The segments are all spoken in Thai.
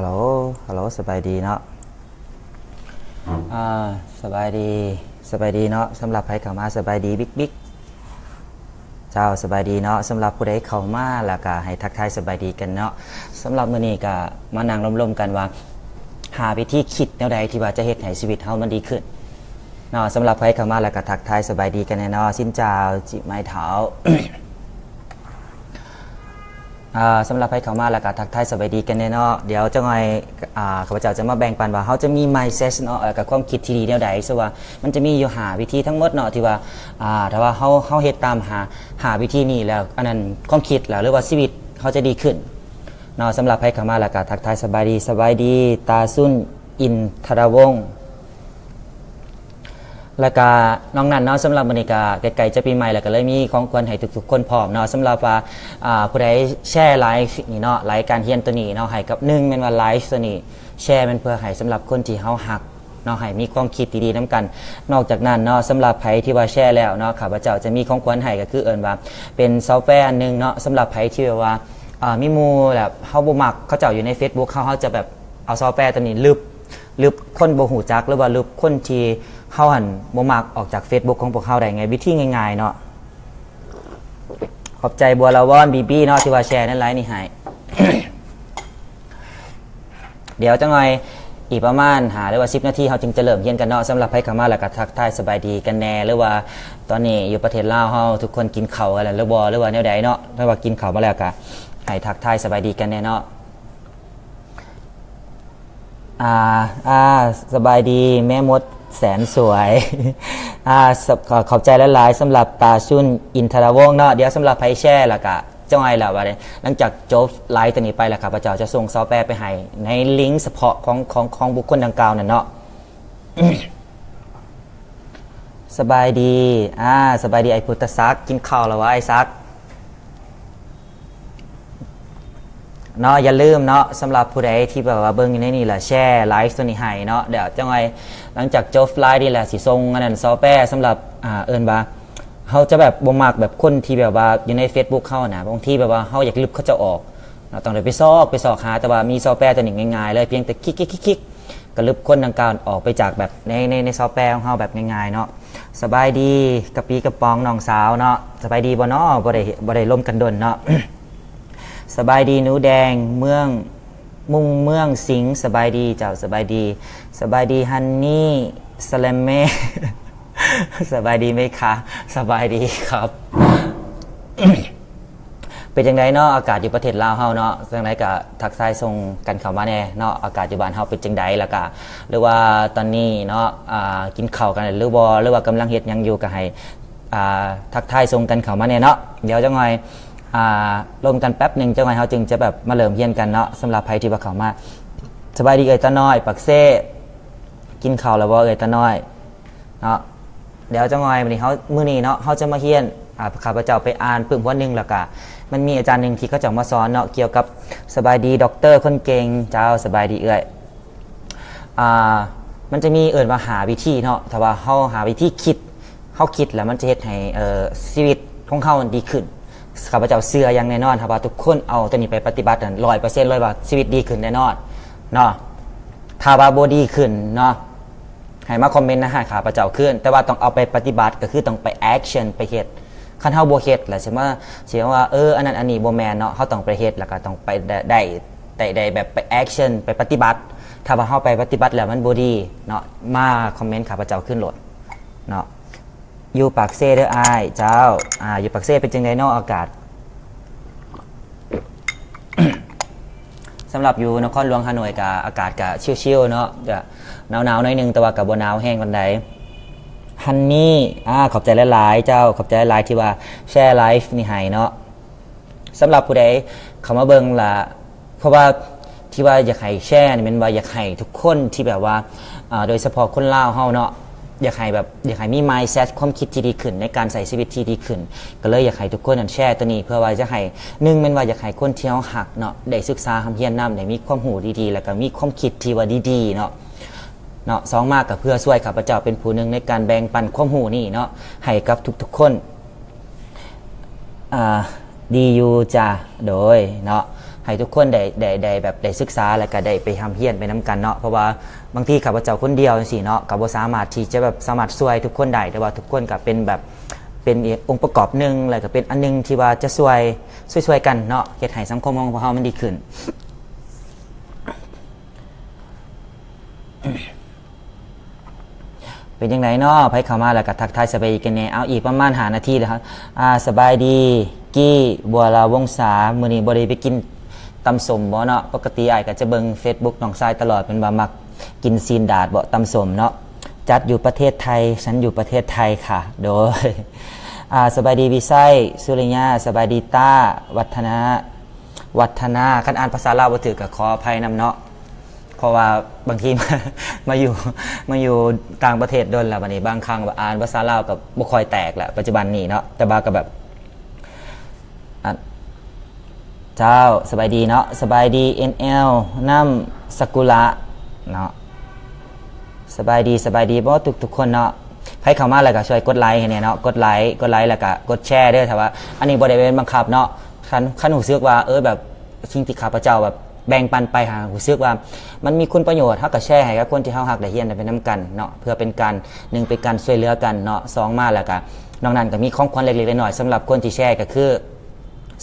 ฮัลโหลฮัลโหลสบายดีเนาะสบายดีสบายดีเนาะสำหรับใครเข้ามาสบายดีบิ๊กเจ้าสบายดีเนาะสำหรับผู้ใดเข้ามาแล้วก็ให้ทักทายสบายดีกันเนาะสำหรับมื้อนี้ก็มานั่งร่วมๆกันว่าหาวิธีคิดแนวใดที่ว่าจะเฮ็ดให้ชีวิตเฮามันดีขึ้นเนาะสำหรับใครเข้ามาแล้วก็ทักทายสบายดีกันแน่เนาะสินเจ้าจิไม้เท้า สำหรับใครเข้ามาแล้วก็ทักทายสบายดีกันแน่เนาะเดี๋ยวจะไงข้าพเจ้าจะมาแบ่งปันว่าเขาจะมี mindset เนาะกับความคิดที่ดีแนวใดซะว่ามันจะมีอยู่หาวิธีทั้งหมดเนาะที่ว่าถ้าว่าเขาเฮ็ดตามหาวิธีนี้แล้วอันนั้นความคิดแล้วหรือว่าชีวิตเขาจะดีขึ้นเนาะสำหรับใครเข้ามาแล้วก็ทักทายสบายดีตาซุ่นอินทรวงศ์แล้วก็น้องนั่นเนาะสำหรับมื้อนี้ก็ใกล้ๆจะปีใหม่แล้วก็เลยมีของควรให้ทุกๆคนพร้อมเนาะสำหรับว่าผู้ใดแชร์ไลฟ์นี่เนาะไลฟ์การเรียนตัวนี้เนาะให้กับ1แม่นว่าไลฟ์ตัวนี้แชร์มันเพื่อให้สำหรับคนที่เฮาฮักเนาะให้มีความคิดดีๆนำกันนอกจากนั้นเนาะสำหรับไผที่ว่าแชร์แล้วเนาะข้าพเจ้าจะมีของควรให้ก็คือเอิ้นว่าเป็นซอฟต์แวร์อันนึงเนาะสำหรับไผที่ว่ามีหมู่แบบเฮาบ่มักเขาเจ้าอยู่ใน Facebook เขาจะแบบเอาซอฟต์แวร์ตัวนี้ลึบคนบ่ฮู้จักหรือว่าลึบคนที่เฮาหันบ่มักออกจาก Facebook ของพวกเฮาได้ไงวิธีง่ายๆเนาะขอบใจบัวละวอนบีบี้เนาะที่ว่าแชร์ในไลน์นี่ให้ เดี๋ยวจังหน่อยอีกประมาณหรือว่า10นาทีเฮาจึงจะเริ่มเรียนกันเนาะสำหรับใครเข้ามาแล้วก็ทักทายสบายดีกันแน่หรือว่าตอนนี้อยู่ประเทศลาวเฮาทุกคนกินข้าวกันแล้วหรือว่าแนวใดเนาะถ้าว่ากินข้าวมาแล้วก็ให้ทักทายสบายดีกันแน่เนาะสบายดีแม่มดแสนสวยขอบใจหลายๆสำหรับตาซุ่นอินทรวงศ์เนาะเดี๋ยวสำหรับไพแช่แล้วก็จ้อยแล้วว่าหลังจากจบไลฟ์ตัวนี้ไปแล้วครับพระเจ้าจะส่งซอฟต์แวร์ไปให้ในลิงก์เฉพาะของบุคคลดังกล่าวนั่นเนาะ สบายดีสบายดีไอ้พุทธศักดิ์กินข้าวแล้ววะไอ้ศักดิ์เนาะอย่าลืมเนาะสำหรับผู้ใดที่แบบว่าเบิ่งอยู่ในนี่แหละแชร์ไลฟ์ตัวนี้ให้เนาะเดี๋ยวจังไงหลังจากจบไลฟ์นี่แหละสิส่งอันนั้นซอฟต์แวร์สำหรับเอิ้นว่าเฮาจะแบบบ่มักแบบคนที่แบบว่าอยู่ใน Facebook เฮานะบางทีแบบว่าเฮาอยากลึบเขาจะออกเนาะต้องไปซอกหาแต่ว่ามีซอฟต์แวร์ตัวนี้ง่ายๆเลยเพียงแต่คลิกก็ลึบคนดังกล่าวออกไปจากแบบในซอฟต์แวร์ของเฮาแบบง่ายๆเนาะสบายดีกระปีกระปองน้องสาวเนาะสบายดีบ่เนาะบ่ได้ล่มกันดนเนาะ สบายดีหนูแดงเมืองสิงห์สบายดีเจ้าสบายดีฮันนี่สแลมเม่ สบายดีไหมคะสบายดีครับ เป็นจังไดเนาะอากาศอยู่ประเทศลาวเฮาเนาะจังไดก็ทักทายส่งกันเข้ามาแน่เนาะอากาศอยู่บ้านเฮาเป็นจังไดแล้วก็หรือว่าตอนนี้เนาะกินข้าวกันหรือว่ากำลังเฮ็ดหยังอยู่ก็ให้ทักทายส่งกันเข้ามาแน่เนาะเดี๋ยวจังหน่อยลงกันแป๊บหนึ่งจังหวะเขาจึงจะแบบมาเริ่มเรียนกันเนาะสำหรับใครที่ว่าเขามาสบายดีเอ่ยตาน้อยปักเซ่กินข้าวแล้วบ่เอ่ยตาน้อยเนาะเดี๋ยวจังหวะวันนี้เขามื้อนี้เนาะเขาจะมาเรียนข้าพเจ้าไปอ่านปึ้งหัวนึงแล้วก็มันมีอาจารย์นึงที่เขาจะมาสอนเนาะเกี่ยวกับสบายดีด็อกเตอร์คนเก่งเจ้าสบายดีเอ่ยมันจะมีเอิ้นว่าหาวิธีเนาะถ้าว่าเขาหาวิธีคิดแล้วมันจะเฮ็ดให้ชีวิตของเขาดีขึ้นข้าพเจ้าเชื่ออย่างแน่นอนครับว่าทุกคนเอาตัวนี้ไปปฏิบัติกัน100%เลยว่าชีวิตดีขึ้นแน่นอนเนาะถ้าว่าบ่ดีขึ้นเนาะให้มาคอมเมนต์นะฮะข้าพเจ้าขึ้นแต่ว่าต้องเอาไปปฏิบัติก็คือต้องไปแอคชั่นไปเฮ็ดคันเฮาบ่เฮ็ดแล้วสิว่าอันนั้นอันนี้บ่แม่นเนาะเฮาต้องไปเฮ็ดแล้วก็ต้องไปได้แบบไปแอคชั่นไปปฏิบัติถ้าว่าเฮาไปปฏิบัติแล้วมันบ่ดีเนาะมาคอมเมนต์ข้าพเจ้าขึ้นโหลดเนาะอยู่ปากเซ่เด้ออ้ายเจ้าอยู่ปากเซ่เป็นจังไดเนาะอากาศ สำหรับอยู่นครหลวงฮานอยกับอากาศกับชิวๆเนาะจะหนาวๆหน่อยนึงแต่ว่ากับบ่หนาวแห้งปานใดฮันนี่ขอบใจหลายๆเจ้าขอบใจหลายที่ว่าแชร์ไลฟ์นี่ให้เนาะสำหรับผู้ใดเข้ามาเบิ่งล่ะเพราะว่าที่ว่าอยากให้แชร์นี่มันว่าอยากให้ทุกคนที่แบบว่าโดยเฉพาะคนลาวเฮาเนาะอยากให้มี mindset ความคิดที่ดีขึ้นในการใช้ชีวิตที่ดีขึ้นก็เลยอยากให้ทุกคนแชร์ตัวนี้เพื่อว่าจะให้มันว่าอยากให้คนที่เฮาฮักเนาะได้ศึกษาเรียนนำได้มีความรู้ดีๆแล้วก็มีความคิดที่ว่าดีๆเนาะสองมากก็เพื่อช่วยข้าพเจ้าเป็นผู้นึงในการแบ่งปันความรู้นี่เนาะให้กับทุกๆคนดีอยู่จ้ะโดยเนาะใ ให้ทุกคนได้แบบได้ศึกษาแล้วก็ได้ไปทำเฮียนไปน้ากันเนาะเพราะว่าบางทีข้าพเจ้าคนเดียวจังซี่เนาะก็บ่สามารถที่จะแบบสามารถช่วยทุกคนได้แต่ว่าทุกคนก็เป็นแบบเป็นองค์ประกอบหนึ่งแล้วก็เป็นอันนึงที่ว่าจะช่วยกันเนาะเฮ็ดให้สังคมของพวกเรามันดีขึ้น เป็นยังไงเนาะไผเข้ามาแล้วก็ทักทายสบายดีกันแน่เอาอีกประมาณ5นาทีแล้วครับสบายดีกี้บัวลาวงศามื้อนี้บ่ได้ไปกินตำส้มบ่เนาะปกติอ้ายก็จะเบิ่ง Facebook น้องชายตลอดเป็นว่ามักกินซีนดาดบ่ตำส้มเนาะจัดอยู่ประเทศไทยฉันอยู่ประเทศไทยค่ะโดยสบายดีวิไซสุริยาสบายดีต้าวัฒนาคันอ่านภาษาลาวบ่ถูกก็ขออภัยนำเนาะเพราะว่าบางที มาอยู่ต่างประเทศโดนแล้วบัดนี้บางครั้งอ่านภาษาลาวก็บ่ค่อยแตกแล้วปัจจุบันนี้เนาะแต่บาก็แบบเจ้าสบายดีเนาะสบายดี NL น้ำสกุระเนาะสบายดีบ่ทุกคนเนาะใครเข้ามาแล้วก็ช่วยกดไลค์ให้เนี่ยเนาะกดไลค์แล้วก็กดแชร์ด้วยถ้าว่าอันนี้บ่ได้เป็นบังคับเนาะคันรู้สึกว่าแบบสิ่งที่ข้าพเจ้าแบบแบ่งปันไปหารู้สึกว่ามันมีคุณประโยชน์เฮาก็แชร์ให้กับคนที่เฮาฮักได้เรียนได้ไปนํกันเนาะเพื่อเป็นการ1เป็นการช่วยเหลือกันเนาะ2มาแล้วก็นอกนั้นก็มีของขวัญเล็กๆน้อยๆสำหรับคนที่แชร์ก็คือ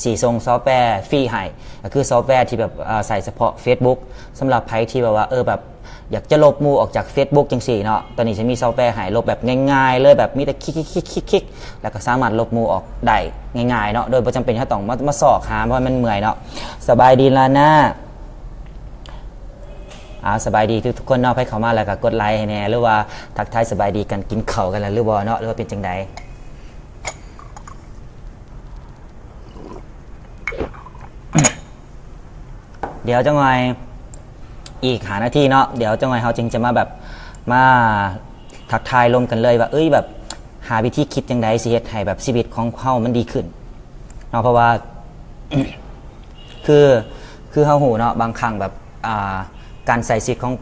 สีทรงซอฟต์แวร์ฟรีให้ก็คือซอฟต์แวร์ที่แบบใส่เฉพาะ Facebook สำหรับไผที่แบบว่าแบบอยากจะลบหมู่ออกจาก Facebook จังซี่เนาะตอนนี้จะมีซอฟต์แวร์ให้ลบแบบง่ายๆเลยแบบมีแต่คลิกๆแล้วก็สามารถลบหมู่ออกได้ง่ายๆเนาะโดยบ่จำเป็นที่ต้องมาสอกหาเพราะมันเมื่อยเนาะสบายดีลาน่าสบายดีทุกคนเนาะให้เข้ามาแล้วก็กดไลค์ให้แน่หรือว่าทักทายสบายดีกันกินข้าวกันแล้วหรือบ่เนาะหรือว่าเป็นจังไดเดี๋ยวจังไงอีก5นาทีเนาะเดี๋ยวจังไงเฮาจึงจะมาแบบมาทักทายลมกันเลยว่าแบบหาวิธีคิดจังไดสิเฮ็ดให้แบบชีวิตของเฮามันดีขึ้นเนาะเพราะว่า คือเฮาฮู้เนาะบางครั้งแบบการใส่ชีวิตของ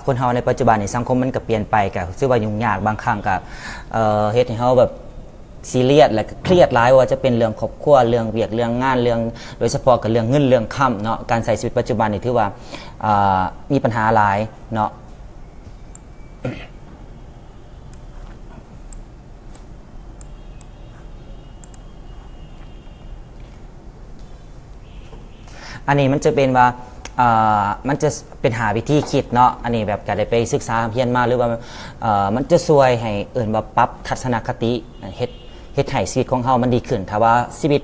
คนเฮาในปัจจุบันในสังคมมันก็เปลี่ยนไปก็รู้สึกว่ายุ่งยากบางครั้งก็เฮ็ดให้เฮาแบบซีเรียสและเครียดหลายว่าจะเป็นเรื่องครอบครัวเรื่องเวียกเรื่องงานเรื่องโดยเฉพาะกับเรื่องเงินเรื่องค่ำเนาะการใส่ชีวิตปัจจุบันนี่ถือว่ามีปัญหาหลายเนาะ อันนี้มันจะเป็นว่ามันจะเป็นหาวิธีคิดเนาะอันนี้แบบก็ได้ไปศึกษาเพียนมาหรือว่ามันจะช่วยให้ว่าปรับทัศนคติเฮ็ดให้ชีวิตของเฮามันดีขึ้นถ้าว่าชีวิต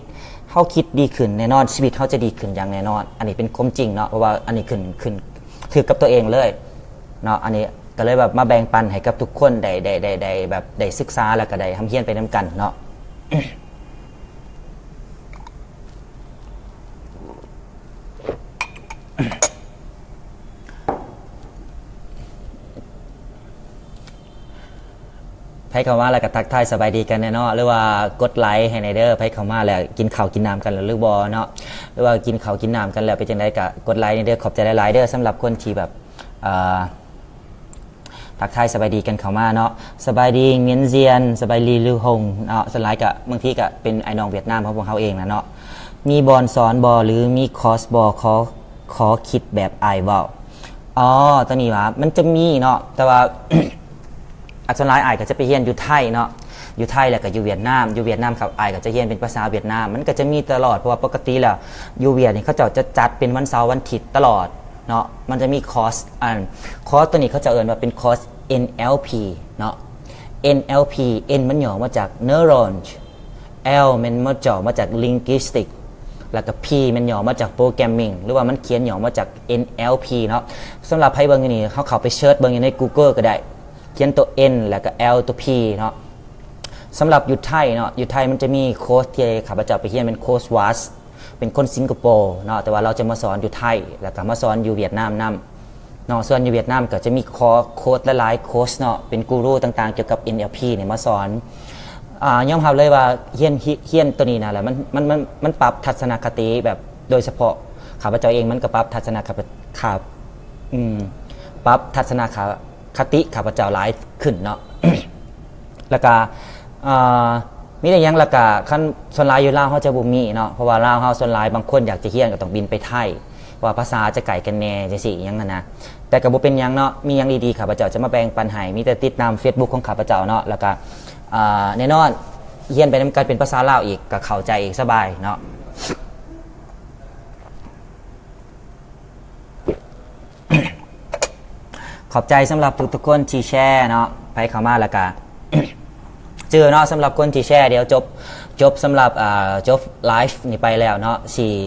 เฮาคิดดีขึ้นแน่นอนชีวิตเฮาจะดีขึ้นอย่างแน่นอนอันนี้เป็นความจริงเนาะเพราะว่าอันนี้ขึ้นถือกับตัวเองเลยเนาะอันนี้ก็เลยแบบมาแบ่งปันให้กับทุกคนได้แบบได้ศึกษาแล้วก็ได้ทำเพียนไปนำกันเนาะ ให้เข้ามาแล้วก็ทักทายสบายดีกันแน่เนาะหรือว่ากดไลค์ให้ในเด้อให้เข้ามาแล้วกินข้าวกินน้ำกันแล้วหรือบ่เนาะหรือว่ากินข้าวกินน้ำกันแล้วเป็นจังได๋ก็กดไลค์ในเด้อขอบใจหลายๆเด้อสำหรับคนที่แบบทักทายสบายดีกันเข้ามาเนาะสบายดีเงียนเซียนสบายดีลือหงเนาะสไลด์ก็บางทีก็เป็นไอ้น้องเวียดนามของพวกเขาเองนะเนาะมีบอลสอนบอหรือมีคอร์สบอขอคิดแบบไอเว้าตอนนี้ว่ามันจะมีเนาะแต่ว่า อัศนายก็จะไปเรียนอยู่ไทยเนาะอยู่ไทยแล้วก็อยู่เวียดนามครับก็จะเรียนเป็นภาษาเวียดนามมันก็จะมีตลอดเพราะว่าปกติแล้วอยู่เวียดนี่เขาจะจัดเป็นวันเสาร์วันอาทิตย์ตลอดเนาะมันจะมีคอร์สตัวนี้เขาจะเอ่ยว่าเป็นคอร์ส NLP เนาะ NLP N มันย่อมาจาก neuron L มันมาจาก linguistic แล้วก็ P มันย่อมาจาก programming หรือว่ามันเขียนย่อมาจาก NLP เนาะสำหรับใครเบิ่งนี่เขาเข้าไปเสิร์ชเบิ่งใน Google ก็ได้เขียนตัว N แล้วก็ L ตัว P เนาะสำหรับอยู่ไทยเนาะอยู่ไทยมันจะมีโค้ชที่ข้าพเจ้าไปเรียนเป็นโค้ชวัสเป็นคนสิงคโปร์เนาะแต่ว่าเราจะมาสอนอยู่ไทยแล้วก็มาสอนอยู่เวียดนามนำเนาะส่วนอยู่เวียดนามก็จะมีโค้ชหลายๆโค้ชเนาะเป็นกูรูต่างๆเกี่ยวกับ NLP เนี่ยมาสอนยอมรับเลยว่าเรียนตัวนี้นะแหละมันปรับทัศนคติแบบโดยเฉพาะข้าพเจ้าเองมันก็ปรับทัศนคติปรับทัศนคติข้าพเจ้าหลายขึ้นเนาะ แล้วก็ มีแต่ยังละกะขั้นส่วนหลายอยู่ลาวเขาจะบ่มีเนาะเพราะว่าลาวเขาส่วนหลายบางคนอยากจะเรียนก็ต้องบินไปไทยว่าภาษาจะไกลกันแน่จังซี่หยังนะแต่ก็บ่เป็นหยังเนาะมีหยังดีๆข้าพเจ้าจะมาแบ่งปันให้มีแต่ติดตาม Facebook ของข้าพเจ้าเนาะแล้วก็แน่นอนเรียนไปนำกันเป็นภาษาลาวอีกก็เข้าใจอีกสบายเนาะขอบใจสำหรับทุกๆคนที่แชร์เนาะไปเข้ามาแล้วก็เจอเนาะสำหรับคนที่แชร์เดี๋ยวจบสำหรับจบไลฟ์นี่ไปแล้วเนาะ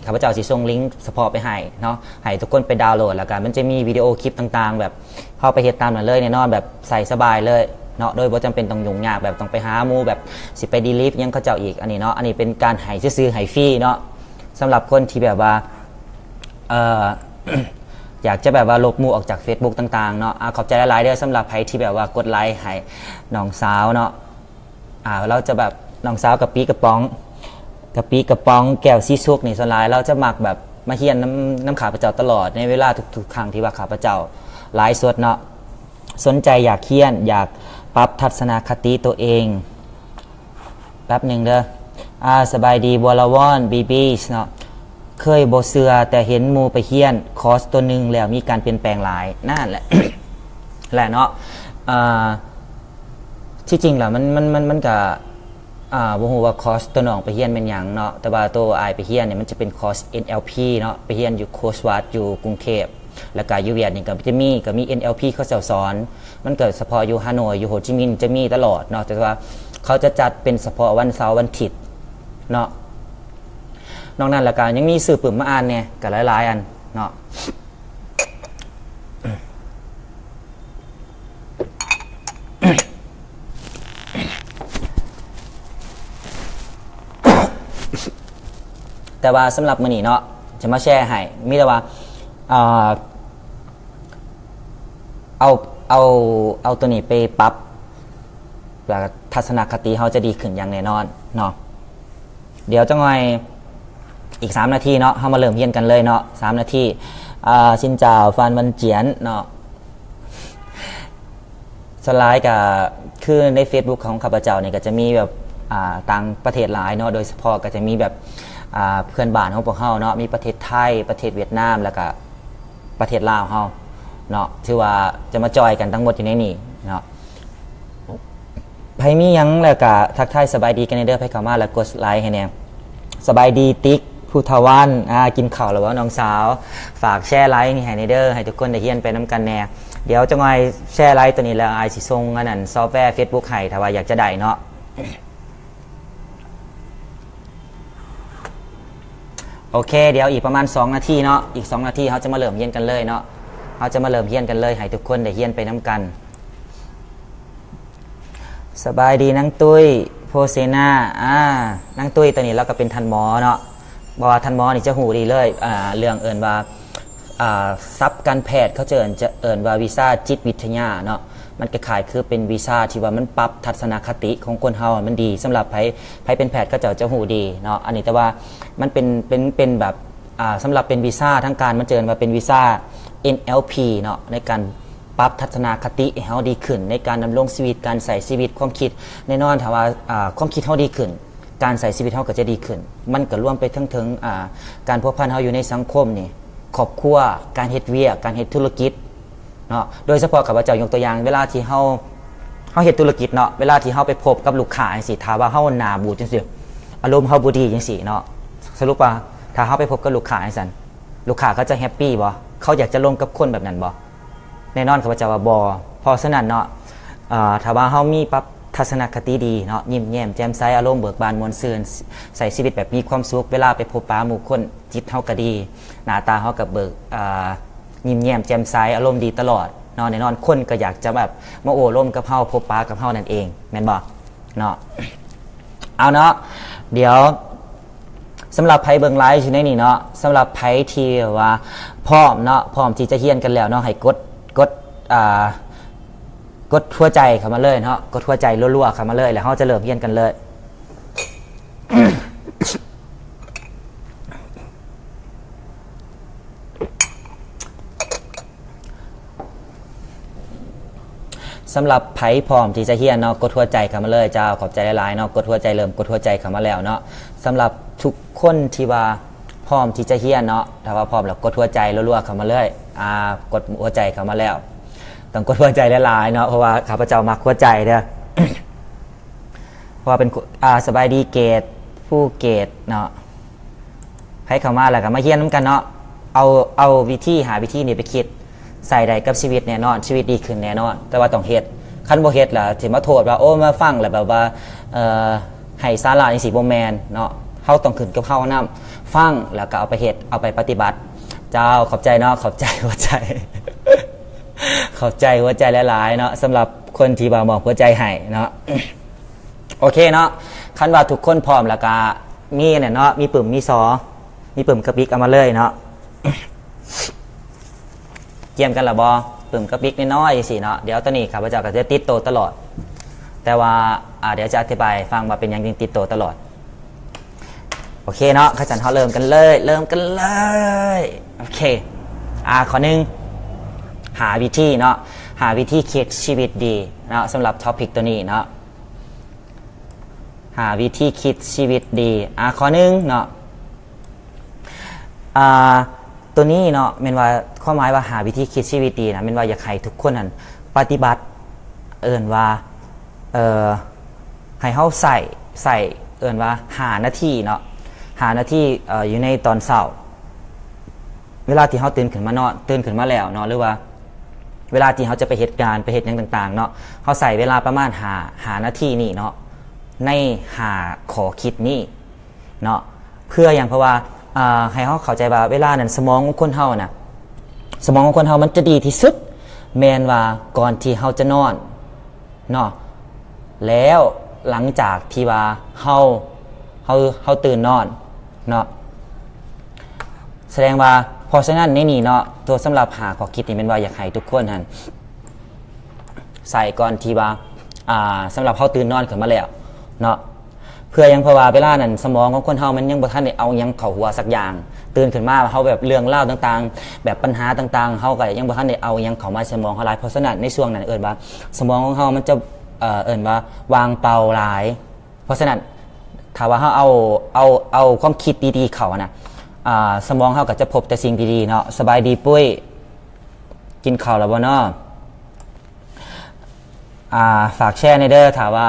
ข้าพเจ้าสิส่งลิงก์เฉพาะไปให้เนาะให้ทุกคนไปดาวน์โหลดแล้วกันมันจะมีวิดีโอคลิปต่างๆแบบเข้าไปเฮ็ดตามนั้นเลยแน่นอนแบบใส่สบายเลยเนาะโดยบ่จำเป็นต้องยุ่งยากแบบต้องไปหาหมู่แบบสิไปดีลิฟยังเขาเจ้าอีกอันนี้เนาะอันนี้เป็นการให้ซื้อๆให้ฟรีเนาะสำหรับคนที่แบบว่าอยากจะแบบว่าลบหมู่ออกจาก Facebook ต่างๆเนาะขอบใจหลายๆเด้อสำหรับใครที่แบบว่ากดไลค์ให้น้องสาวเนาะเราจะแบบน้องสาวกับปีกระป๋องแก้วซีซุกนี่สลายเราจะมักแบบมาเฮียนน้ำขาพระเจ้าตลอดในเวลาทุกๆครั้งที่ว่าขาพระเจ้าไลฟ์สดเนาะสนใจอยากเฮียนอยากปรับทัศนคติตัวเองแป๊บหนึ่งเด้อสบายดีบัวละวอนบีบีเนาะเคยบ่เสือแต่เห็นหมู่ไปเฮียนคอร์สตัวนึงแล้วมีการเปลี่ยนแปลงหลายนั่นแหละ แหละเนาะที่จริงแล้วมันก็บ่ฮู้ว่าคอร์สตัวน้องไปเฮียนเป็นหยังเนาะแต่ว่าตัวอายไปเฮียนเนี่ยมันจะเป็นคอร์ส NLP เนาะไปเฮียนอยู่โคสวัดอยู่กรุงเทพแล้วก็อยู่เวียดนี่ก็มี NLP เขาสอนมันเกิดเฉพาะอยู่ฮานอยอยู่โฮจิมินห์จะมีตลอดเนาะแต่ว่าเขาจะจัดเป็นเฉพาะวันเสาร์วันอาทิตย์เนาะนอกนั้นแล้วก็ยังมีสื่อปื้มมาอ่านเนี่ยก็หลายๆอันเนาะแต่ว่าสำหรับมื้อนี้เนาะจะมาแชร์ให้มีแต่ว่าเอาตัวนี้ไปปรับแล้วทัศนคติเขาจะดีขึ้นอย่างแน่นอนเนาะเดี๋ยวจังหน่อยอีก3นาทีเนาะเฮามาเริ่มเรียนกันเลยเนาะ3นาทีซินจ่าวฟานวันเจียนเนาะสไลด์กับคือใน Facebook ของข้าพเจ้าเนี่ยก็จะมีแบบต่างประเทศหลายเนาะโดยเฉพาะก็จะมีแบบเพื่อนบ้านของพวกเฮาเนาะมีประเทศไทยประเทศเวียดนามแล้วก็ประเทศลาวเฮาเนาะถือว่าจะมาจอยกันทั้งหมดอยู่ในนี้เนาะไผมีหยังแล้วก็ทักทายสบายดีกันเด้อไผเข้ามาแล้วกดไลค์ให้แน่สบายดีติ๊กผู้ทวันกินข้าวแล้วว่าน้องสาวฝากแชร์ไลค์นี่ให้เด้อให้ทุกคนได้เรียนไปนํกันแน่เดี๋ยวจังไงแชร์ไลค์ตัวนี้แล้วอายสิส่งอันนั้นซอฟต์แวร์ Facebook ให้ถ้าว่าอยากจะได้เนาะโอเคเดี๋ยวอีกประมาณ2นาทีเนาะอีก2นาทีเขาจะมาเริ่มเรียนกันเลยเนาะเขาจะมาเริ่มเรียนกันเลยให้ทุกคนได้เรียนไปน้ำกันสบายดีนางตุ้ยโพเซนานางตุ้ยตัวนี้เราก็เป็นทันหมอเนาะบอกว่าทันหมอนี่จะหูดีเลยเรื่องเอิญว่าซับการแพทย์เขาจะเอิญว่าวีซ่าจิตวิทยาเนาะมันก็ขายคือเป็นวีซ่าที่ว่ามันปรับทัศนคติของคนเฮามันดีสำหรับไผเป็นแพทย์ก็จะหูดีเนาะอันนี้แต่ว่ามันเป็นแบบสำหรับเป็นวีซ่าทั้งการมันเจอว่าเป็นวีซ่า NLP เนาะในการปรับทัศนคติให้เฮาดีขึ้นในการดำรงชีวิตการใส่ชีวิตความคิดแน่นอนถ้าว่าความคิดเฮาดีขึ้นการใส่ชีวิตเฮาก็จะดีขึ้นมันก็รวมไปถึงการพัวพันเฮาอยู่ในสังคมนี่ครอบครัวการเฮ็ดเวียกการเฮ็ดธุรกิจเนาะโดยเฉพาะข้าพเจ้ายกตัวอย่างเวลาที่เฮาเฮ็ดธุรกิจเนาะเวลาที่เฮาไปพบกับลูกค้าจังซี่ถ้าว่าเฮาหน้าบูดจังซี่อารมณ์เฮาบ่ดีจังซี่เนาะสรุปว่าถ้าเฮาไปพบกับลูกค้าจังซั่นลูกค้าเขาจะแฮปปี้บ่เขาอยากจะลงกับคนแบบนั้นบ่แน่นอนข้าพเจ้าว่าบ่เพราะฉะนั้นเนาะถ้าว่าเฮามีปรับทัศนคติดีเนาะยิ้มแย้มแจ่มใสอารมณ์เบิกบานม่วนซื่นใส่ชีวิตแบบมีความสุขเวลาไปพบปะหมู่คนจิตเฮาก็ดีหน้าตาเฮาก็เบิกยิ้มแย้มแจ่มใสอารมณ์ดีตลอดเนาะแน่นอนคนก็อยากจะแบบมาโอ้ร่มกับเฮาพบปะกับเฮานั่นเองแม่นบ่เนาะเอาเนาะเดี๋ยวสำหรับไผเบิ่งไลฟ์อยู่ในนี้เนาะสำหรับไผที่ว่าพร้อมเนาะพร้อมที่จะเรียนกันแล้วเนาะให้กดทั่วใจเข้ามาเลยเนาะกดทั่วใจรัวๆเข้ามาเลยแล้วเฮาจะเริ่มเรียนกันเลย สำหรับไผพร้อมที่จะเฮียนเนาะกดหัวใจเข้ามาเลยเจ้าขอบใจหลายๆเนาะกดหัวใจเริ่มกดหัวใจเข้ามาแล้วเนาะสำหรับทุกคนที่ว่าพร้อมที่จะเฮียนเนาะถ้าว่าพร้อมแล้วกดหัวใจรัวๆเข้ามาเลยกดหัวใจเข้ามาแล้วต้องกดหัวใจหลายๆเนาะเพราะว่าข้าพเจ้ามักหัวใจเด้อ เพราะว่าเป็นสบายดีเกตผู้เกตเนาะให้เข้ามาแล้วก็มาเฮียนนำกันเนาะเอาวิธีหาวิธีนี้ไปคิดใส่ใดกับชีวิตแน่นอนชีวิตดีขึ้นแน่นอนแต่ว่าต้องเฮ็ดคันบ่เฮ็ดล่ะสิมาโทษว่าโอ้มาฟังแล้วแบบว่าให้สาระจังซี่บ่แม่นเนาะเฮาต้องขึ้นกับเฮานำฟังแล้วก็เอาไปเฮ็ดเอาไปปฏิบัติเจ้าขอบใจเนาะขอบใจหัวใจ ขอบใจหัวใจหลายๆเนาะสำหรับคนที่บ่มอบหัวใจให้เนาะ โอเคเนาะคันว่าทุกคนพร้อมแล้วก็มีเนี่ยเนาะมีปุ่มมีซอมีปุ่มกระปิกเอามาเลยเนาะ เกี่ยมกันละบอปุ่มกระปิกน้อยๆสิเนาะเดี๋ยวตอนนี้ข้าพเจ้าก็จะติดโตตลอดแต่ว่าเดี๋ยวจะอธิบายฟังว่าเป็นยังติดโตตลอดโอเคเนาะข้าจันเขาเริ่มกันเลยโอเคข้อหนึ่งหาวิธีเนาะหาวิธีคิดชีวิตดีเนาะสำหรับท็อปิกตัวนี้เนาะหาวิธีคิดชีวิตดีข้อหนึ่งเนาะตัวนี้เนาะเป็นว่าข้อหมายว่าหาวิธีคิดชีวิตดีนะเป็นว่าอยากให้ทุกคนนั้นปฏิบัติว่าให้เขาใส่ว่าหานาทีเนาะหานาทีอยู่ในตอนเช้าเวลาที่เขาตื่นขึ้นมาแล้วเนาะหรือว่าเวลาที่เขาจะไปเหตุการณ์ไปเหตุอย่างต่างๆเนาะเขาใส่เวลาประมาณหานาทีนี่เนาะในหาขอคิดนี่เนาะเพื่ออย่างเพราะว่าให้เขาเข้าใจว่าเวลานั้นสมองของคนเฮานะสมองของคนเฮามันจะดีที่สุดแม้นว่าก่อนที่เฮาจะนอนเนาะแล้วหลังจากที่ว่าเฮาตื่นนอนเนาะแสดงว่าเพราะฉะนั้นในนี่เนาะตัวสำหรับหาข้อคิดนี่เป็นว่าอยากให้ทุกคนหันใส่ก่อนที่ว่าสำหรับเฮาตื่นนอนขึ้นมาแล้วเนาะเพื่อยังเพราะว่าเวลานั้นสมองของคนเฮามันยังบ่ทันได้เอายังเข้าหัวสักอย่างตื่นขึ้นมาเฮาแบบเรื่องเล่าต่างๆแบบปัญหาต่างๆเฮาก็ยังบ่ทันได้เอายังเข้ามาสมองเฮาหลายเพราะฉะนั้นในช่วงนั้นว่าสมองของเฮามันจะว่าวางเป่าหลายเพราะฉะนั้นถ้าว่าเฮาเอาความคิดดีๆเข้านะสมองเฮาก็จะพบแต่สิ่งดีๆเนาะสบายดีปุ้ยกินข้าวแล้วบ่เนาะฝากแชร์ในเด้อถามว่า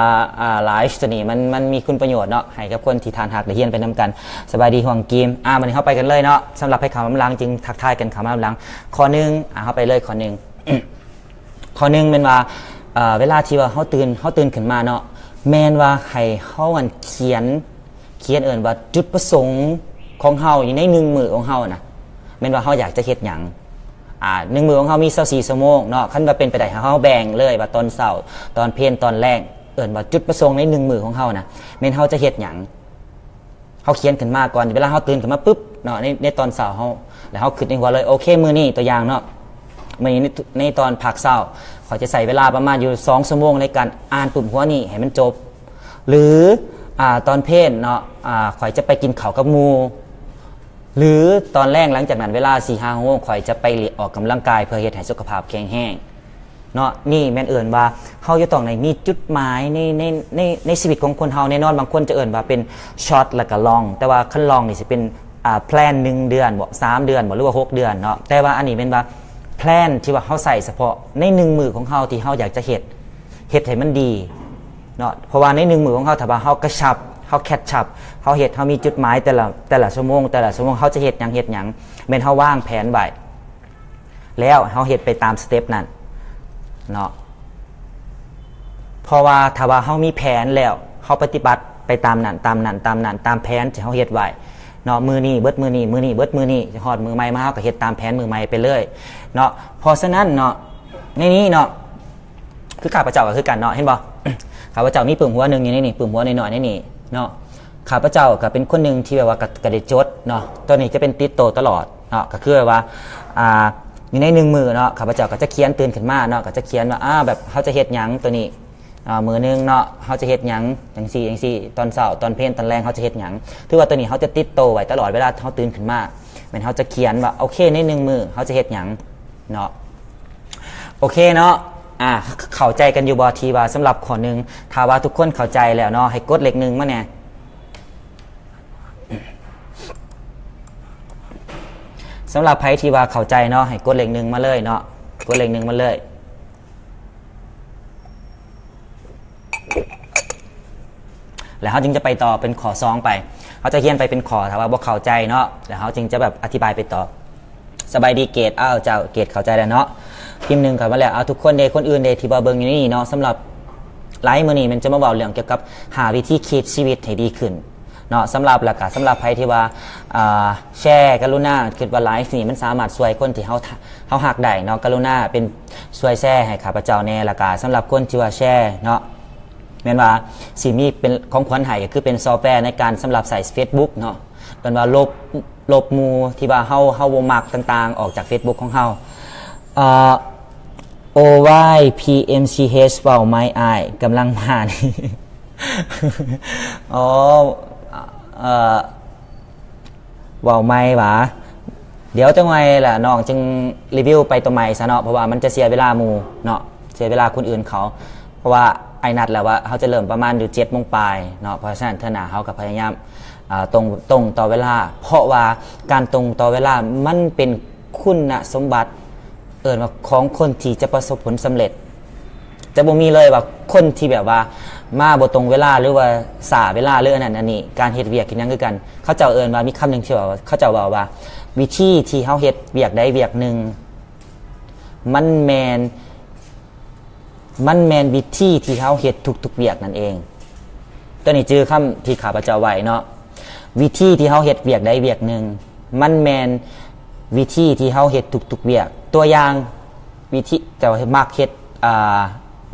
ไลฟ์ตัวนี้มันมีคุณประโยชน์เนาะให้กับคนที่ทานหักหรือเฮียนไปนํกันสบายดีห่วงกีมวันนี้เข้าไปกันเลยเนาะสำหรับให้ข่าวล้ำลังจึงทักทายกันข่าวล้ำลังข้อนึงเข้าไปเลยข้อนึง ข้อนึงเป็นว่าเวลาที่ว่าเขาตื่นขึ้นมาเนาะแมนว่าให้เขาเขียนว่าจุดประสงค์ของเฮาอยู่ใน1 มื้อของเฮานะแมนว่าเฮาอยากจะเฮ็ดหยัง1 มื้อของเฮามี24 ชั่วโมงเนาะคันว่าเป็นไปได้เฮาแบ่งเลยว่าตอนเช้าตอนเพลนตอนแรงว่าจุดประสงค์ใน1 มื้อของเฮานะแม่นเฮาจะเฮ็ดหยังเฮาเขียนขึ้นมาก่อนเวลาเฮาตื่นขึ้นมาปุ๊บเนาะในตอนเช้าเฮาแล้วเฮาคิดในหัวเลยโอเคมื้อนี้ตัวอย่างเนาะมื้อนี้ในตอนพักเช้าขอจะใส่เวลาประมาณอยู่2 ชั่วโมงในการอ่านปุ่มหัวนี้ให้มันจบหรือตอนเพลนเนาะขอยจะไปกินข้าวกับหมู่หรือตอนแรกหลังจากนั้นเวลา 4-5 ชั่วโมงข่อยจะไปออกกำลังกายเพื่อเฮ็ดให้สุขภาพแข็งแรงเนาะนี่แม่นว่าเฮาจะต้องมีจุดหมายในชีวิตของคนเฮาแน่นอนบางคนจะว่าเป็นช็อตแล้วก็ลองแต่ว่าคันลองนี่สิเป็นแพลน1 เดือนบ่3 เดือนบ่หรือว่า6 เดือนเนาะแต่ว่าอันนี้เป็นว่าแพลนที่ว่าเฮาใส่เฉพาะใน1 มื้อของเฮาที่เฮาอยากจะเฮ็ดให้มันดีเนาะเพราะว่าใน1 มื้อของเฮาถ้าว่าเฮากระชับเฮาแคทชับเฮาเฮ็ดเฮามีจุดหมายแต่ละชั่วโมงเฮาจะเฮ็ดหยังแม่นเฮาวางแผนไว้แล้วเฮาเฮ็ดไปตามสเต็ปนั้นเนาะเพราะว่าถ้าว่าเฮามีแผนแล้วเฮาปฏิบัติไปตามนั้นตามแผนที่เฮาเฮ็ดไว้เนาะมื้อนี้เบิดมื้อนี้เบิดมื้อนี้จะฮอดมื้อใหม่มาเฮาก็เฮ็ดตามแผนมื้อใหม่ไปเลยเนาะเพราะฉะนั้นเนาะในนี้เนาะคือข้าพเจ้าก็คือกันเนาะเห็นบ่ ข้าพเจ้ามีปุ่มหัวนึงอยู่ในนี่ปุ่มหัวน้อยๆในนี่เนาะข้าพเจ้าก็เป็นคนหนึ่งที่แบบว่ากระดิจดเนาะตัวนี้จะเป็นติดโตตลอดเนาะก็คือว่าอยู่ใน1 มื้อเนาะข้าพเจ้าก็จะเขียนตื่นขึ้นมาเนาะก็จะเขียนว่าแบบเขาจะเฮ็ดหยังตัวนี้มื้อนึงเนาะเขาจะเฮ็ดหยังจังซี่ตอนเช้าตอนเพลนตอนแรงเขาจะเฮ็ดหยังถือว่าตัวนี้เขาจะติดโตไว้ตลอดเวลาเขาตื่นขึ้นมาแม่นเขาจะเขียนว่าโอเคใน1 มื้อเขาจะเฮ็ดหยังเนาะโอเคเนาะ เข้าใจกันอยู่บ่ทีว่าสำหรับข้อนึงถ้าว่าทุกคนเข้าใจแล้วเนาะให้กดเลข1มาแน่สำหรับไผที่ว่าเข้าใจเนาะให้กดเลข1มาเลยเนาะกดเลข1มาเลยแล้วเขาจึงจะไปต่อเป็นข้อ2ไปเขาจะเขียนไปเป็นข้อถ้าว่าบ่เข้าใจเนาะแล้วเขาจึงจะแบบอธิบายไปต่อสบายดีเกรดเจ้าเกรดเข้าใจแล้วเนาะพิมพ์1ก่อนมาแล้วทุกคนเดคนอื่นเดที่บ่เบิ่งอยู่นี่เนาะสำหรับไลฟ์มื้อนี้มันจะมาเว้าเรื่องเกี่ยวกับหาวิธีคิดชีวิตให้ดีขึ้นเนาะสำหรับหลักการสำหรับใครที่ว่าแชร์กรุณาคิดว่าไลฟ์นี่มันสามารถช่วยคนที่เฮาหักได้เนาะกรุณาเป็นช่วยแชร์ให้ข้าพเจ้าแน่ละกันสำหรับคนที่ว่าแชร์เนาะแม่นว่าสิมีเป็นของขวัญให้ก็คือเป็นซอฟต์แวร์ในการสำหรับใส่ Facebook เนาะเป็นว่าลบหมู่ที่ว่าเฮาบ่มักต่างๆออกจาก Facebook ของเฮาOYPMCH เว้าไม้อ้ายกำลังมานี่อ๋อเว้าไม้หวาเดี๋ยวจังไงล่ะน้องจึงรีวิวไปตัวใหม่ซะเนาะเพราะว่ามันจะเสียเวลาหมู่เนาะเสียเวลาคนอื่นเขาเพราะว่าไอ้นัดแล้วว่าเขาจะเริ่มประมาณอยู่7 โมงปลายเนาะเพราะฉะนั้นเท่าหน้าเขาก็พยายามตรงต่อเวลาเพราะว่าการตรงต่อเวลามันเป็นคุณสมบัติว่าของคนที่จะประสบผลสำเร็จจะบ่มีเลยว่าคนที่แบบว่ามาบ่ตรงเวลาหรือว่าสาเวลาหรืออันนั้นอันนี้การเฮ็ดเวียกกินยังคือกันเขาเจ้าว่ามีคำหนึ่งที่ว่าเขาเจ้าว่าวิธีที่เขาเฮ็ดเวียกใดเวียกหนึ่งมันแมนวิธีที่เขาเฮ็ดทุกๆเวียกนั่นเองตัวนี้ชื่อคำที่ข้าพเจ้าไว้เนาะวิธีที่เขาเฮ็ดเวียกใดเวียกหนึ่งมันแมนวิธีที่เขาเฮ็ดทุกๆเวียกตัวอย่างวิธีจะมักเฮ็ด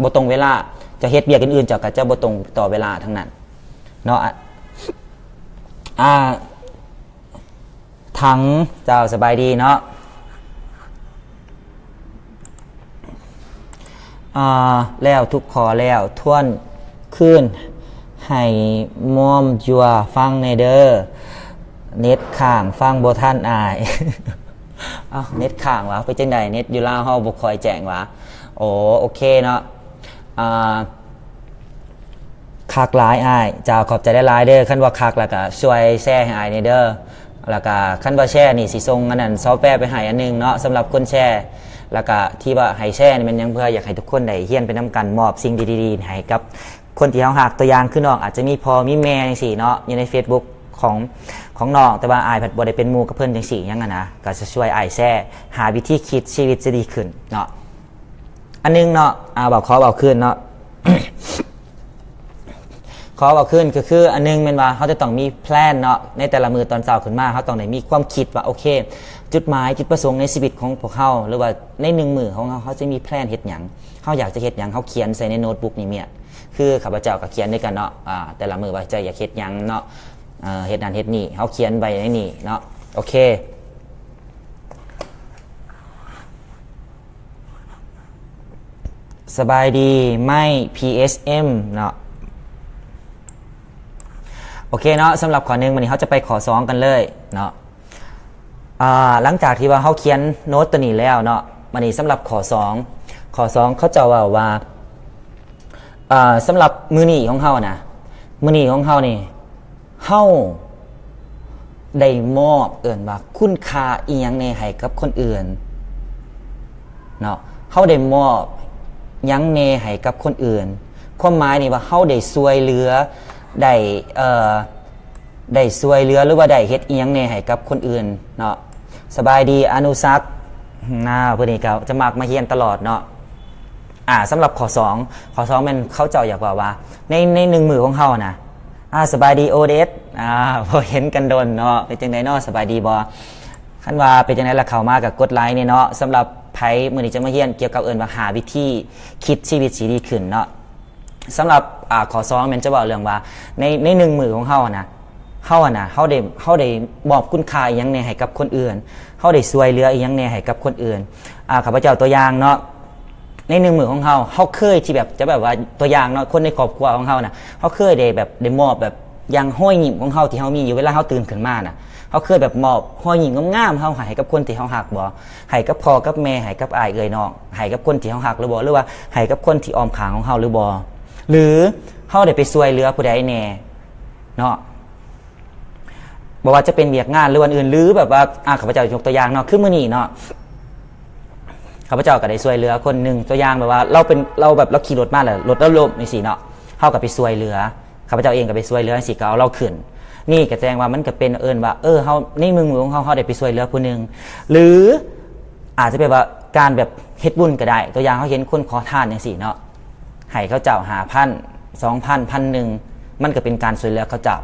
บ่ตรงเวลาจะเฮ็ดเวียกอื่นๆจะก็จะบ่ตรงต่อเวลาทั้งนั้นเนาะทั้งเจ้าสบายดีเนาะแล้วทุกขอแล้วทวนขึ้นให้มอมจัวฟังในเด้อเน็ตข้างฟังบ่ทันอายเน็ตข้างวะไปจังใดเน็ตอยู่ลาวเฮาบ่ค่อยแจ้งวะโอเคเนาะคักหลายอ้ายเจ้าขอบใจได้หลายเด้อคันว่าคักแล้วก็ช่วยแชร์ให้อ้ายนี่เด้อแล้วก็คันว่าแชร์นี่สิส่งอันนั้นซอฟต์แวร์ไปให้อันนึงเนาะสำหรับคนแชร์แล้วก็ที่ว่าให้แชร์นี่มันยังเพื่ออยากให้ทุกคนได้เฮียนไปนำกันมอบสิ่งดีๆให้กับคนที่เฮาฮักตัวอย่างคือน้องอาจจะมีพ่อมีแม่จังซี่เนาะอยู่ใน Facebook ของน้องแต่ว่าอ้ายผัดบ่ได้เป็นหมู่กับเพิ่นจังซี่หยังนะก็จะช่วยอ้ายแชร์หาวิธีคิดชีวิตจะดีขึ้นเนาะอันนึงเนาะขอขึ้นเนาะ ขอขึ้นก็คืออันนึงเป็นว่าเขาจะต้องมีแพลนเนาะในแต่ละมือตอนเช้าขึ้นมาเขาต้องได้มีความคิดว่าโอเคจุดหมายจุดประสงค์ในชีวิตของพวกเขาหรือว่าใน1 มื้อของเขาจะมีแพลนเฮ็ดหยังเขาอยากจะเฮ็ดหยังเขาเขียนใส่ในโน้ตบุ๊กนี่เมียคือข้าพเจ้าก็เขียนด้วยกันเนาะแต่ละมือว่าจะอยากเฮ็ดหยังเนาะเฮ็ดนั่นเฮ็ดนี่เขาเขียนไว้ในนี่เนาะโอเคสบายดีไม่ PSM เนาะโอเคเนาะสำหรับข้อนึงวันนี้เขาจะไปข้อ2กันเลยเนาะหลังจากที่ว่าเขาเขียนโน้ตตัวนี้แล้วเนาะวันนี้สำหรับข้อ2เขาจะว่าสำหรับมือหนีของเขานะมือหนีของเขานี่เขาได้มอบว่าคุณค่าอีหยังในให้กับคนอื่นเนาะเขาได้มอบยังเนให้กับคนอื่นความหมายนี่ว่าเขาได้ช่วยเหลือได้ช่วยเหลือหรือว่าได้เฮ็ดอีหยังเนให้กับคนอื่นเนาะสบายดีอนุสักเพิ่นนี่ก็จะมักมาเฮียนตลอดเนาะสำหรับข้อ2มันเขาเจ้าอยากว่าใน1 มื้อของเฮานะสบายดีโอเดสพอเห็นกันโดนเนาะเป็นจังได๋เนาะสบายดีบ่คันว่าเป็นจังได๋ล่ะเข้ามาก็กดไลค์นี่เนาะสำหรับไผมื้อนี้จะมาเรียนเกี่ยวกับว่าหาวิธีคิดชีวิตสิดีขึ้นเนาะสำหรับข้อ2มันจะบอกเรื่องว่าใน1 มื้อของเฮานะเฮาได้มอบคุณค่าอีหยังแน่ให้กับคนอื่นเฮาได้ช่วยเหลืออีหยังแน่ให้กับคนอื่นข้าพเจ้าตัวอย่างเนาะใน1 มื้อของเฮาเคยที่แบบจะแบบว่าตัวอย่างเนาะคนในครอบครัวของเฮานะเฮาเคยได้แบบได้มอบแบบอย่างห้อยยิ้มของเฮาที่เฮามีอยู่เวลาเฮาตื่นขึ้นมานะ เขาเคยแบบมอบห้อยหญิงงามๆเขาให้กับคนที่เขาหักบ่ให้กับพ่อกับแม่ให้กับอ้ายเอ่ยน้องให้กับคนที่เขาหักหรือบ่หรือว่าให้กับคนที่อ้อมข้างของเขาหรือบ่หรือเขาได้ไปช่วยเหลือผู้ใดแน่เนาะบอกว่าจะเป็นเวียกงานหรือวันอื่นหรือแบบว่าข้าพเจ้ายกตัวอย่างเนาะคือมื้อนี้เนาะข้าพเจ้าก็ได้ช่วยเหลือคนหนึ่งตัวอย่างแบบว่าเราขี่รถมาแล้วรถเราล้มนี่สิเนาะเขาก็ไปช่วยเหลือข้าพเจ้าเองก็ไปช่วยเหลือสิก็เอาเราขึ้นนี่ก็แจ้งว่ามันก็เป็นว่าเฮาในมือของเขาได้ไปช่วยเหลือผู้นึงหรืออาจจะเป็นว่าการแบบเฮ็ดบุญก็ได้ตัวอย่างเขาเห็นคนขอทานจังซี่เนาะให้เขาเจ้า5,000 2,000 1,000มันก็เป็นการช่วยเหลือเขาเจ้า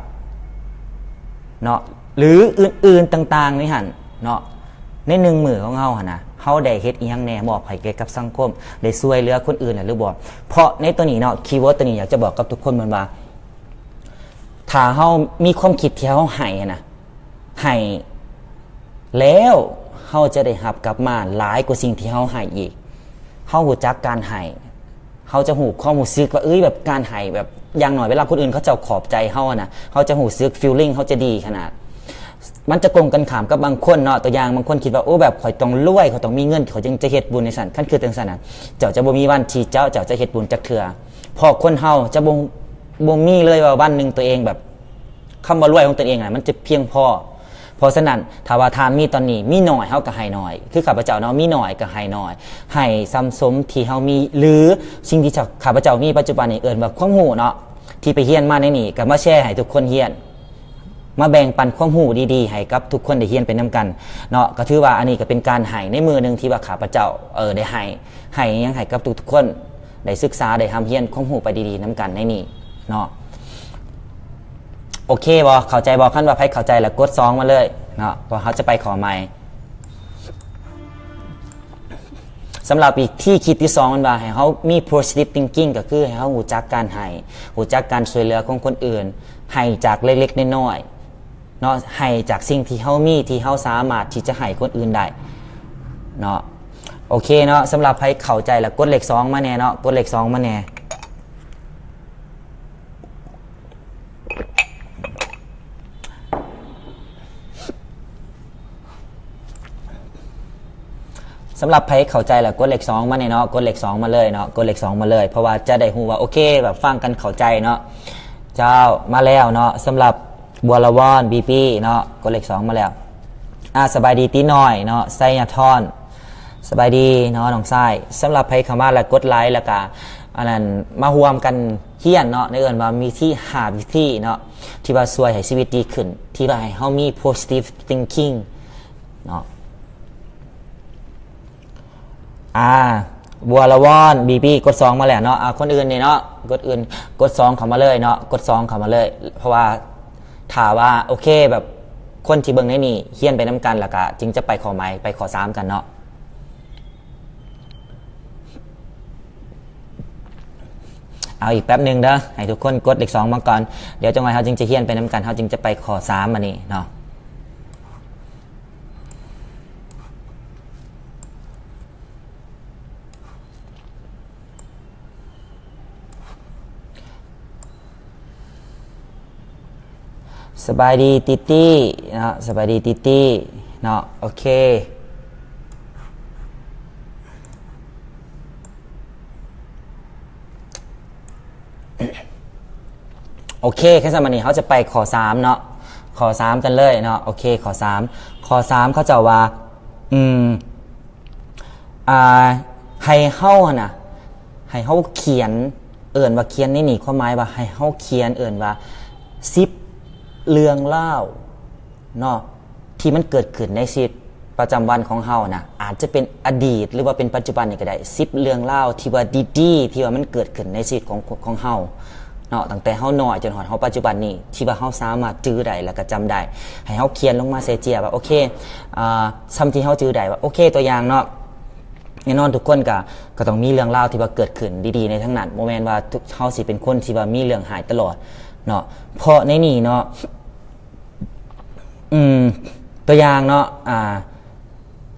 เนาะหรืออื่นๆต่างๆนี่หั่นเนาะใน1มื้อของเฮาหั่นน่ะเฮาได้เฮ็ดอีหยังแน่มอบให้แก่กับสังคมได้ช่วยเหลือคนอื่นหรือบ่เพราะในตัวนี้เนาะคีย์เวิร์ดตัวนี้อยากจะบอกกับทุกคนเหมือนว่าถ้าเฮามีความคิดที่เฮาให้นะให้แล้วเฮาจะได้รับกลับมาหลายกว่าสิ่งที่เฮาให้อีกเฮารู้จักการให้เฮาจะรู้ความรู้สึกว่าแบบการให้แบบอย่างหน่อยเวลาคนอื่นเขาจะขอบใจเฮานะเฮาจะรู้สึกฟีลลิ่งเฮาจะดีขนาดมันจะกลมกันข้ามกับบางคนเนาะตัวอย่างบางคนคิดว่าแบบข่อยต้องรวยข่อยต้องมีเงินข่อยจึงจะเฮ็ดบุญในสั่นคั่นคือจังซั่นน่ะเจ้าจะบ่มีวันที่เจ้าจะเฮ็ดบุญจักเทื่อพอคนเฮาจะบ่มีเลยว่าวันนึงตัวเองแบบคำว่ารวยของตัวเองมันจะเพียงพอเพราะฉะนั้นถ้าว่าทานมีตอนนี้มีน้อยเฮาก็ให้น้อยคือข้าพเจ้าเนาะมีน้อยก็ให้น้อยให้ซ้ำสมที่เฮามีหรือสิ่งที่ข้าพเจ้ามีปัจจุบันนี้เอิ้นว่าความรู้เนาะที่ไปเรียนมาในนี้ก็มาแชร์ให้ทุกคนเรียนมาแบ่งปันความรู้ดีๆให้กับทุกคนได้เรียนไปนำกันเนาะก็ถือว่าอันนี้ก็เป็นการให้ในมือนึงที่ว่าข้าพเจ้าได้ให้ยังให้กับทุกๆคนได้ศึกษาได้ทำเรียนความรู้ไปดีๆนำกันในนี้เนาะโอเคบ่เข้าใจบ่คันว่าไผเข้าใจแล้วกด2มาเลยเนาะเพราะเขาจะไปขอใหม่สำหรับอีกที่คิดที่2มันว่าให้เขามี positive thinking ก็คือให้เขารู้จักการให้รู้จักการช่วยเหลือของคนอื่นให้จากเล็กๆน้อยๆเนาะให้จากสิ่งที่เขามีที่เขาสามารถที่จะให้คนอื่นได้เนาะโอเคเนาะสำหรับใครเข้าใจแล้วกดเลข2มาแน่เนาะกดเลข2มาแน่สำหรับใครเข้าใจแล้วกดเลข2มาแน่เนาะกดเลข2มาเลยเนาะกดเลข2มาเลยเพราะว่าจะได้ฮู้ว่าโอเคแบบฟังกันเข้าใจเนาะเจ้ามาแล้วเนาะสำหรับบัวละวอนบีปีเนาะกดเลข2มาแล้วสบายดีตีน้อยเนาะไซยาทอนสบายดีเนาะน้องไส้สำหรับใครเข้ามาแล้วกดไลค์แล้วก็อันนั้นมาร่วมกันเฮียนเนาะในเอิ้นว่ามีที่หาวิธีเนาะที่ว่าช่วยให้ชีวิตดีขึ้นที่ว่าให้เฮามี positive thinking เนาะบัวละวอนบีบีกด2มาแล้วเนาะคนอื่นนี่เนาะกด2เข้ามาเลยเนาะกด2เข้ามาเลยเพราะว่าถ้าว่าโอเคแบบคนที่เบิ่งในนี่เฮียนไปนำกันแล้วก็จึงจะไปขอใหม่ไปขอ3กันเนาะเอาอีกแป๊บนึงเด้อให้ทุกคนกดเลข2มาก่อนเดี๋ยวจังหวะเฮาจึงจะเฮียนไปนำกันเฮาจึงจะไปขอ3มานี่เนาะสบายดีติตี้เนาะสบายดีติตี้เนาะโอเคโอเคแค่สมัยนี้เขาจะไปขอ3เนาะขอ3กันเลยเนาะโอเคขอ3เขาจะว่าให้เฮานะให้เฮาเขียนเอิ้นว่าเขียนนี่ความหมายว่าให้เฮาเขียนเอิ้นว่า10เรื่องเล่าเนาะที่มันเกิดขึ้นในชีวิตประจำวันของเฮานะอาจจะเป็นอดีตหรือว่าเป็นปัจจุบันนี่ก็ได้10เรื่องเล่าที่ว่าดีๆที่ว่ามันเกิดขึ้นในชีวิตของเฮาเนาะตั้งแต่เฮาน้อยจนฮอดเฮาปัจจุบันนี้ที่ว่าเฮาสามารถจื้อได้แล้วก็จำได้ให้เฮาเขียนลงมาใส่เจียว่าโอเคซ้ำที่เฮาจื้อได้ว่าโอเคตัวอย่างเนาะแน่นอนทุกคนก็ต้องมีเรื่องเล่าที่ว่าเกิดขึ้นดีๆในทั้งนั้นโมเมนต์ว่าเฮาสิเป็นคนที่ว่ามีเรื่องหายตลอดเนาะเพราะในนี่เนาะตัวอย่างเนาะ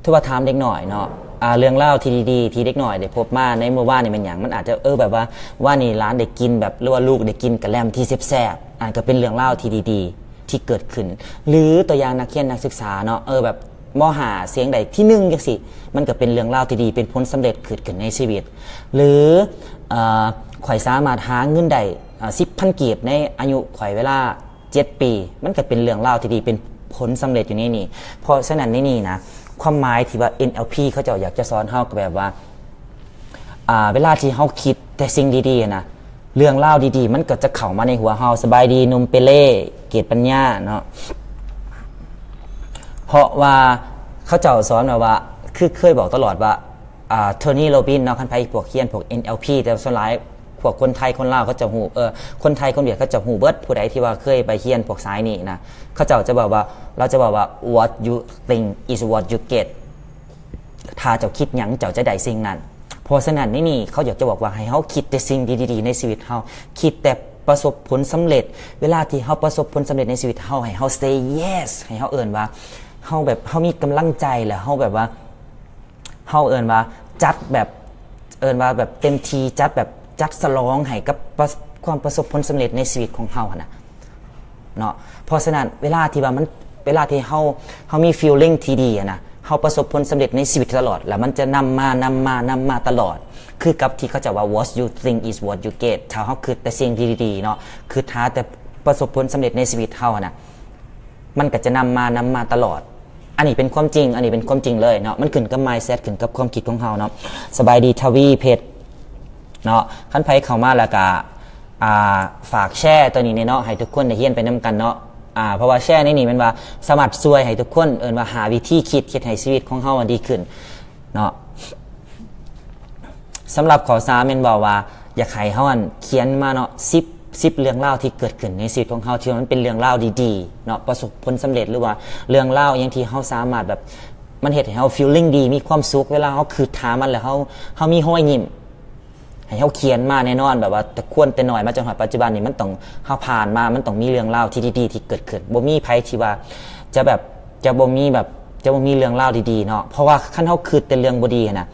ทุกว่าถามเด็กหน่อยเนาะเรื่องเล่าที่ดีๆที่เด็กหน่อยได้พบมาในเมื่อวานนี่มันอย่างมันอาจจะแบบว่านี่ร้านเด็กกินแบบหรือว่าลูกเด็กกินกะแลมที่แซ่บๆก็เป็นเรื่องเล่าที่ดีๆที่ ที่เกิดขึ้นหรือตัวอย่างนักเรียนนักศึกษาเนาะแบบมหาเสียงใดที่1จังซี่มันก็เป็นเรื่องราวที่ดีเป็นผลสำเร็จเกิดขึ้นในชีวิตหรือข่อยสามารถหาเงินได้10,000 กีบในอายุข่อยเวลา7 ปีมันก็เป็นเรื่องราวที่ดีเป็นผลสำเร็จอยู่ในนี่เพราะฉะนั้นในนี่นะความหมายที่ว่า NLP เขาเจ้าอยากจะสอนเฮาก็แบบว่าเวลาที่เฮาคิดแต่สิ่งดีๆนะเรื่องเล่าดีๆมันก็จะเข้ามาในหัวเฮาสบายดีนุ่มเปเล่เกียรติปัญญาเนาะเพราะว่าเขาเจ้าสอนว่าคือเคยบอกตลอดว่าโทนี่โรบินเนาะคันไผพวกเขียนพวก NLP แต่ส่วนหลายพวกคนไทยคนลาวเขาจะฮู้คนไทยคนเวียดเขาจะฮู้เบิดผู้ใดที่ว่าเคยไปเขียนพวกสายนี้นะเขาเจ้าจะบอกว่าเราจะบอกว่า what you think is what you get ถ้าเจ้าคิดหยังเจ้าจะได้สิ่งนั้นเพราะฉะนั้นนี่เขาอยากจะบอกว่าให้เฮาคิดแต่สิ่งดีๆในชีวิตเฮาคิดแต่ประสบผลสำเร็จเวลาที่เฮาประสบผลสำเร็จในชีวิตเฮาให้เฮา say yes ให้เฮาเอิ้นว่าเฮาแบบเฮามีกำลังใจแล้วเฮาแบบว่าเฮาเอิ้นว่าจัดแบบเอิ้นว่าแบบเต็มที่จัดแบบจัดสลองให้กับความประสบผลสำเร็จในชีวิตของเฮานะเนาะเพราะฉะนั้นเวลาที่เวลาที่เฮามี feeling ที่ดีนะเฮาประสบผลสำเร็จในชีวิตตลอดแล้วมันจะนำมาตลอดคือกับที่เขาจะว่า what you think is what you get ถ้าเฮาคิดแต่สิ่งดีๆเนาะคือท้าแต่ประสบผลสำเร็จในชีวิตเฮานะมันก็จะนำมาตลอดอันนี้เป็นความจริงเลยเนาะมันขึ้นกับ mindset ขึ้นกับความคิดของเฮาเนาะสบายดีทวีเพชรเนาะคันไผเข้ามาแล้วก็ฝากแชร์ตัวนี้เนาะให้ทุกคนได้เรียนไปนํกันเนาะเพราะว่าแชร์ในนี้มันว่าสามารถช่วยให้ทุกคนว่าหาวิธีคิดให้ชีวิตของเฮาดีขึ้นเนาะสำหรับข้อ3แม่นบอกว่าอยากให้เฮาเขียนมาเนาะ10เรื่องราวที่เกิดขึ้นในชีวิตของเฮาที่มันเป็นเรื่องราวดีๆเนาะประสบผลสำเร็จหรือว่าเรื่องราวอย่างที่เฮาสามารถแบบมันเฮ็ดให้เฮา feeling ดีมีความสุขเวลาเฮาคิดถามมันแล้วเฮามีรอยยิ้มให้เฮาเขียนมาแน่นอนแบบว่าแต่ควรแต่น้อยมาจนถึงปัจจุบันนี้มันต้องเฮาผ่านมามันต้องมีเรื่องราวที่ดีๆที่เกิดขึ้นบ่มีไผที่ว่าจะบ่มีเรื่องราวดีๆเนาะเพราะว่าคันเฮาคิดแต่เรื่องบ่ดีนะ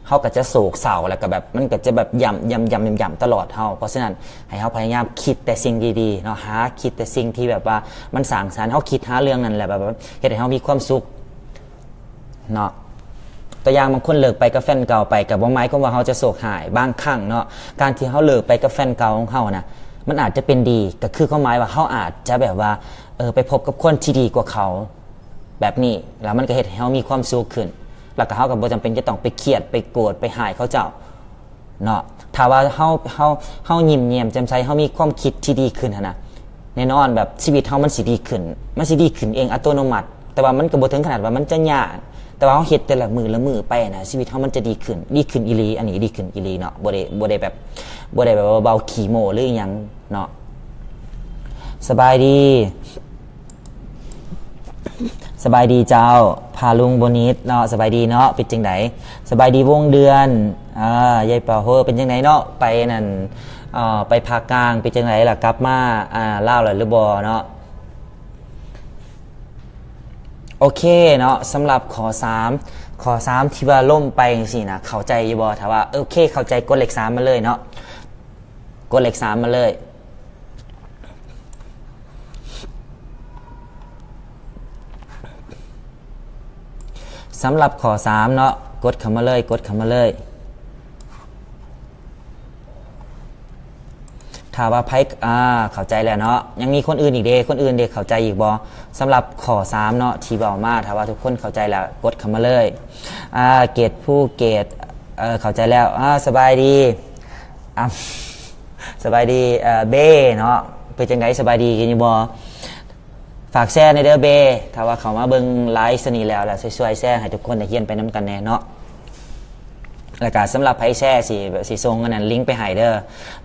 เฮาก็จะโศกเศร้าแล้วก็แบบมันก็จะแบบย่ำตลอดเฮาเพราะฉะนั้นให้เฮาพยายามคิดแต่สิ่งดีๆเนาะหาคิดแต่สิ่งที่แบบว่ามันสร้างสรรค์เฮาคิดหาเรื่องนั้นแหละแบบเฮ็ดให้เฮามีความสุขเนาะตัวอย่างบางคนเลิกไปกับแฟนเก่าไปกับบ่หมายความว่าเฮาจะโศกหายบางครั้งเนาะการที่เฮาเลิกไปกับแฟนเก่าของเฮานะมันอาจจะเป็นดีก็คือความหมายว่าเฮาอาจจะแบบว่าไปพบกับคนที่ดีกว่าเขาแบบนี้แล้วมันก็เฮ็ดให้เฮามีความสุขขึ้นแล้วก็เฮาก็บ่จำเป็นจะต้องไปเครียดไปโกรธไปหายเขาเจ้าเนาะถ้าว่าเฮายิ้มแย้มแจ่มใสเฮามีความคิดที่ดีขึ้นนะแน่นอนแบบชีวิตเฮามันสิดีขึ้นเองอัตโนมัติแต่ว่ามันก็บ่ถึงขนาดว่ามันจะยากแต่ว่าเฮาเฮ็ดแต่ละมือไปนะชีวิตเฮามันจะดีขึ้นอีหลีอันนี้ดีขึ้นอีหลีเนาะบ่ได้แบบเบาขี้โม้หรืออีหยังเนาะสบายดีเจ้าพาลุงโบนิสเนาะสบายดีเนาะเป็นจังไดสบายดีวงเดือนยายเป่าเฮอเป็นจังไดเนาะไปนั่นไปภาคกลางเป็นจังไดล่ะกลับมาลาวหรือบ่เนาะโอเคเนาะสำหรับข้อ3ที่ว่าล่มไปจังซี่นะเข้าใจอยู่บ่ถ้าว่าโอเคเข้าใจกดเลข3มาเลยเนาะกดเลข3มาเลยสำหรับข้อ3เนาะกดเข้ามาเลยถ้าว่าไพ่เข้าใจแล้วเนาะยังมีคนอื่นอีกเด้เข้าใจอีกบ่สำหรับข้อ3เนาะที่บอกมาถ้าว่าทุกคนเข้าใจแล้วกดเข้ามาเลยเกตผู้เกตเข้าใจแล้วสบายดีเบ้เนาะเป็นจังไดสบายดีกันอยู่บ่ฝากแชร์ในเด้อเบถ้าว่าเขามาเบิ่งไลฟ์สนีแล้วช่วยแชร์ให้ทุกคนได้เฮียนไปนํกันแน่เนาะแล้วก็สำหรับไผแชร์สิส่งอันนั้นลิงก์ไปให้เด้อ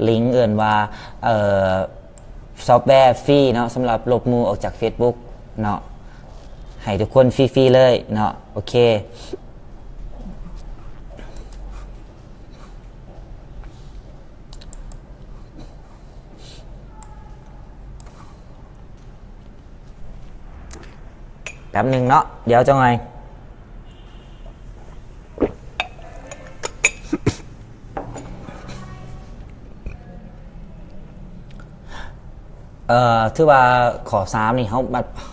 ลิงก์เอิ้นว่าซอฟต์แวร์ฟรีเนาะสำหรับลบหมู่ออกจาก Facebook เนาะให้ทุกคนฟรีๆเลยเนาะโอเคแป๊บนึงเนาะเดี๋ยวจังไง ถือว่าขอ3นี่เขา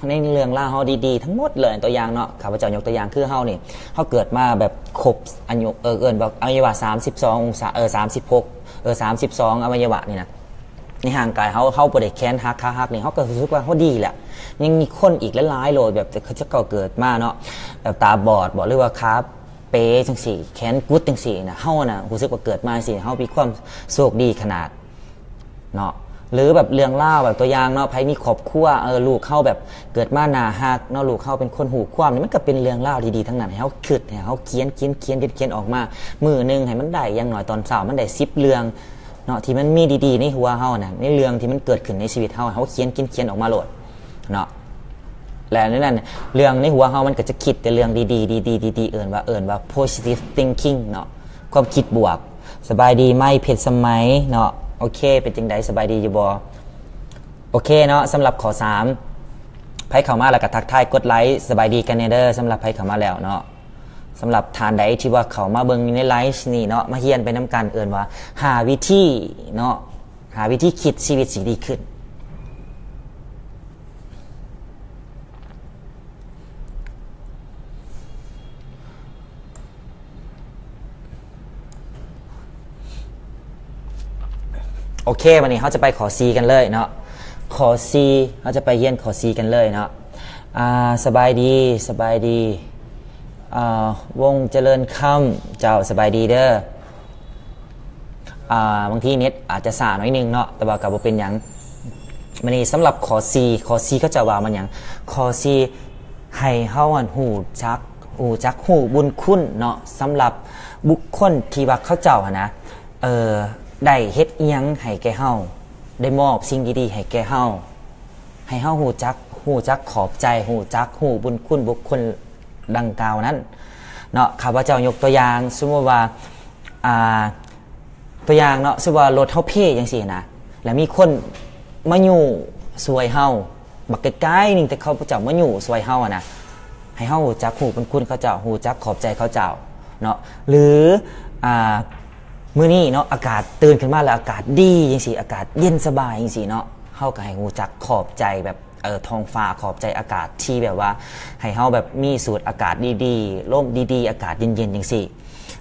ในเรื่องล่าเขาดีๆทั้งหมดเลยตัวอย่างเนาะข้าพเจ้ายกตัวอย่างคือเขานี่เขาเกิดมาแบบครบอายุเกินแบบอวัยวะ32องศา3632อวัยวะนี่นะในห่างกายเขาบ่ได้แค้นฮักขาฮักนี่เขาก็รู้สึกว่าเขาดีแหละยังมีคนอีกหลายๆโลแบบเขาจะเกิดมาเนาะแบบตาบอดบอกหรือว่าขาเป๊จังสี่แขนกุดจังสี่นะเฮานะรู้สึกว่าเกิดมาสิเฮามีความโชคดีขนาดเนาะหรือแบบเรื่องเล่าแบบตัวอย่างเนาะไผมีครอบครัวลูกเข้าแบบเกิดมาหน้าฮักเนาะลูกเข้าเป็นคนหูความนี่มันก็เป็นเรื่องเล่าดีๆทั้งนั้นให้เฮาคิดให้เฮาเขียนออกมามื้อนึงให้มันได้อย่างน้อยตอนเช้ามันได้10เรื่องเนาะที่มันมีดีๆในหัวเฮาน่ะในเรื่องที่มันเกิดขึ้นในชีวิตเฮาเขียนออกมาโหลดเนาะและนั่นเรื่องในหัวเฮามันก็จะคิดแต่เรื่องดีๆเอิ้นว่า positive thinking เนาะความคิดบวกสบายดีไหมเพชรสมัยเนาะโอเคเป็นจังไดสบายดีอยู่บ่โอเคเนาะสำหรับข้อ3ไผเข้ามาแล้วก็ทักทายกดไลค์สบายดีกันเด้อสำหรับไผเข้ามาแล้วเนาะสำหรับทานใดที่ว่าเข้ามาเบิ่งในไลฟ์นี่เนาะมาเฮียนไปนำกันเอิ้นว่าหาวิธีเนาะหาวิธีคิดชีวิตสิดีขึ้นโอเควันนี้เขาจะไปขอซีกันเลยเนาะขอซีเขาจะไปเยี่ยนขอซีกันเลยเนาะสบายดีวงเจริญค่ำเจ้าสบายดีเด้อบางทีเน็ตอาจจะสาหน่อยนึงเนาะแต่ว่ากับเป็นอย่างวันนี้สำหรับขอซีก็จะว่ามันอย่างขอซีให้เฮาหูจักหูบุญคุณเนาะสำหรับบุคคลที่ว่าเขาเจ้านะได้เฮ็ดอีหยังให้แก่เฮาได้มอบสิ่งดีๆให้แก่เฮาให้เฮาฮู้จักขอบใจฮู้จักฮู้บุญคุณบุคคลดังกล่าวนั้นเนาะข้าพเจ้ายกตัวอย่างสมมุติว่าตัวอย่างเนาะสมมุติว่ารถเฮาเพ่จังซี่นะแล้วมีคนมาอยู่ซวยเฮาบักใกล้ๆนึงแต่เขาเจ้ามาอยู่ซวยเฮานะให้เฮาฮู้จักฮู้บุญคุณเขาเจ้าฮู้จักขอบใจเขาเจ้าเนาะหรือมื้อนี้เนาะอากาศตื่นขึ้นมาแล้วอากาศดีจังซี่อากาศเย็นสบายจังซี่เนาะเฮาก็ให้ฮู้จักขอบใจแบบท้องฟ้าขอบใจอากาศที่แบบว่าให้เฮาแบบมีสูตรอากาศดีๆลมดีๆอากาศเย็นๆจังซี่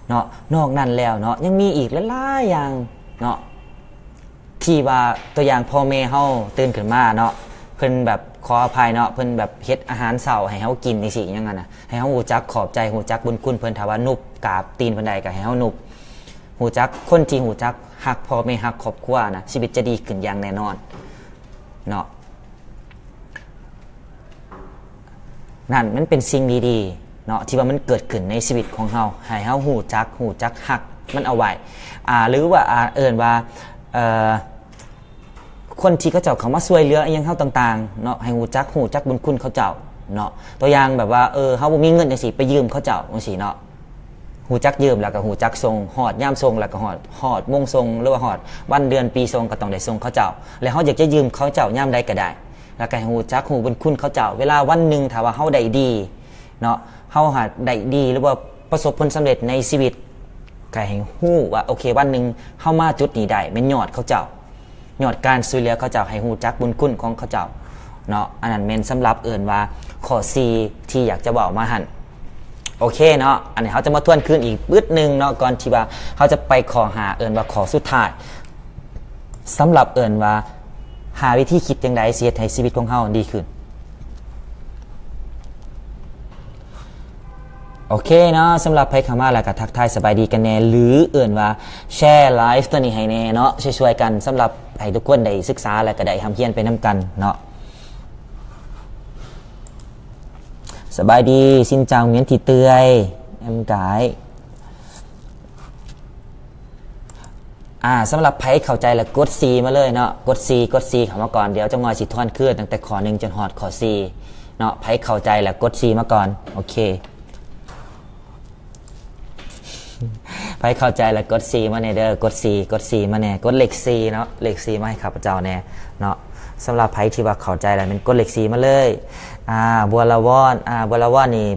เนาะนอกนั้นแล้วเนาะยังมีอีกหลายๆอย่างเนาะที่ว่าตัวอย่างพ่อแม่เฮาตื่นขึ้นมาเนาะเพิ่นแบบขออภัยเนาะเพิ่นแบบเฮ็ดอาหารเช้าให้เฮากินจังซี่อย่างนั้นน่ะให้เฮาฮู้จักขอบใจฮู้จักบุญคุณเพิ่นถ้าว่านุบกราบตีนเพิ่นได้ก็ให้เฮานุบหูจักคนที่หูจักหักพ่อแม่หักครอบครัวนะชีวิตจะดีขึ้นอย่างแน่นอนเนาะนั่นมันเป็นสิ่งดีๆเนาะที่ว่ามันเกิดขึ้นในชีวิตของเฮาให้เฮาหูจักหักมันเอาไว้หรือว่าเอิ้นว่าคนที่เขาเจ้าเขามาช่วยเหลืออีหยังเฮาต่างๆเนาะให้หูจักบุญคุณเขาเจ้าเนาะตัวอย่างแบบว่าเฮาบ่มีเงินจังซี่ไปยืมเขาเจ้าจังซี่เนาะหูจักยืมแล้วก็หูจักทรงหอดย่ามทรงแล้วก็หอดมงทรงหรือว่าหอดวันเดือนปีทรงก็ต้องได้ทรงเขาเจ้าแล้วเขาอยากจะยืมเขาเจ้าย่ามใดก็ได้แล้วก็หูจักหูบุญคุณเขาเจ้าเวลาวันหนึ่งถ้าว่าเขาได้ดีเนาะเขาหาได้ดีหรือว่าประสบผลสำเร็จในชีวิตก็ให้หูว่าโอเควันหนึ่งเข้ามาจุดนี้ได้เป็นยอดเขาเจ้ายอดการช่วยเหลือเขาเจ้าให้หูจักบุญคุณของเขาเจ้าเนาะอันนั้นเป็นสำหรับเอิ่นว่าข้อ4ที่อยากจะบอกมาหั่นโอเคเนาะอันนี้เขาจะมาทวนคืนอีกปึ๊ดนึงเนาะก่อนที่ว่าเขาจะไปขอหาเอิญว่าขอสุดท้ายสำหรับเอิญว่าหาวิธีคิดอย่างไรเสียให้ชีวิตของเขาดีขึ้นโอเคเนาะสำหรับไพ่คามาแล้วก็ทักทายสบายดีกันแน่หรือเอิญว่าแชร์ไลฟ์ตัวนี้ให้แน่เนาะช่วยๆกันสำหรับให้ทุกคนได้ศึกษาและก็ได้ทำเพียรไปนำกันเนาะสบายดีสินเจ้าเมียนที่เตือยแอมกายสำหรับไพ่เข้าใจแล้วกด C มาเลยเนาะกด C เข้ามาก่อนเดี๋ยวจะงอยสิทวนขึ้นตั้งแต่ข้อ1จนฮอดข้อ4เนาะไพ่เข้าใจแล้วกด C มาก่อนโอเคไพ่เข้าใจแล้วกด C มาแน่เด้อกด C มาแน่กดเลข C เนาะเลข C มาให้ข้าพเจ้าแน่เนาะสำหรับไพ่ที่ว่าเข้าใจแล้วเป็นกดเลข C มาเลยบัวละวอนนี่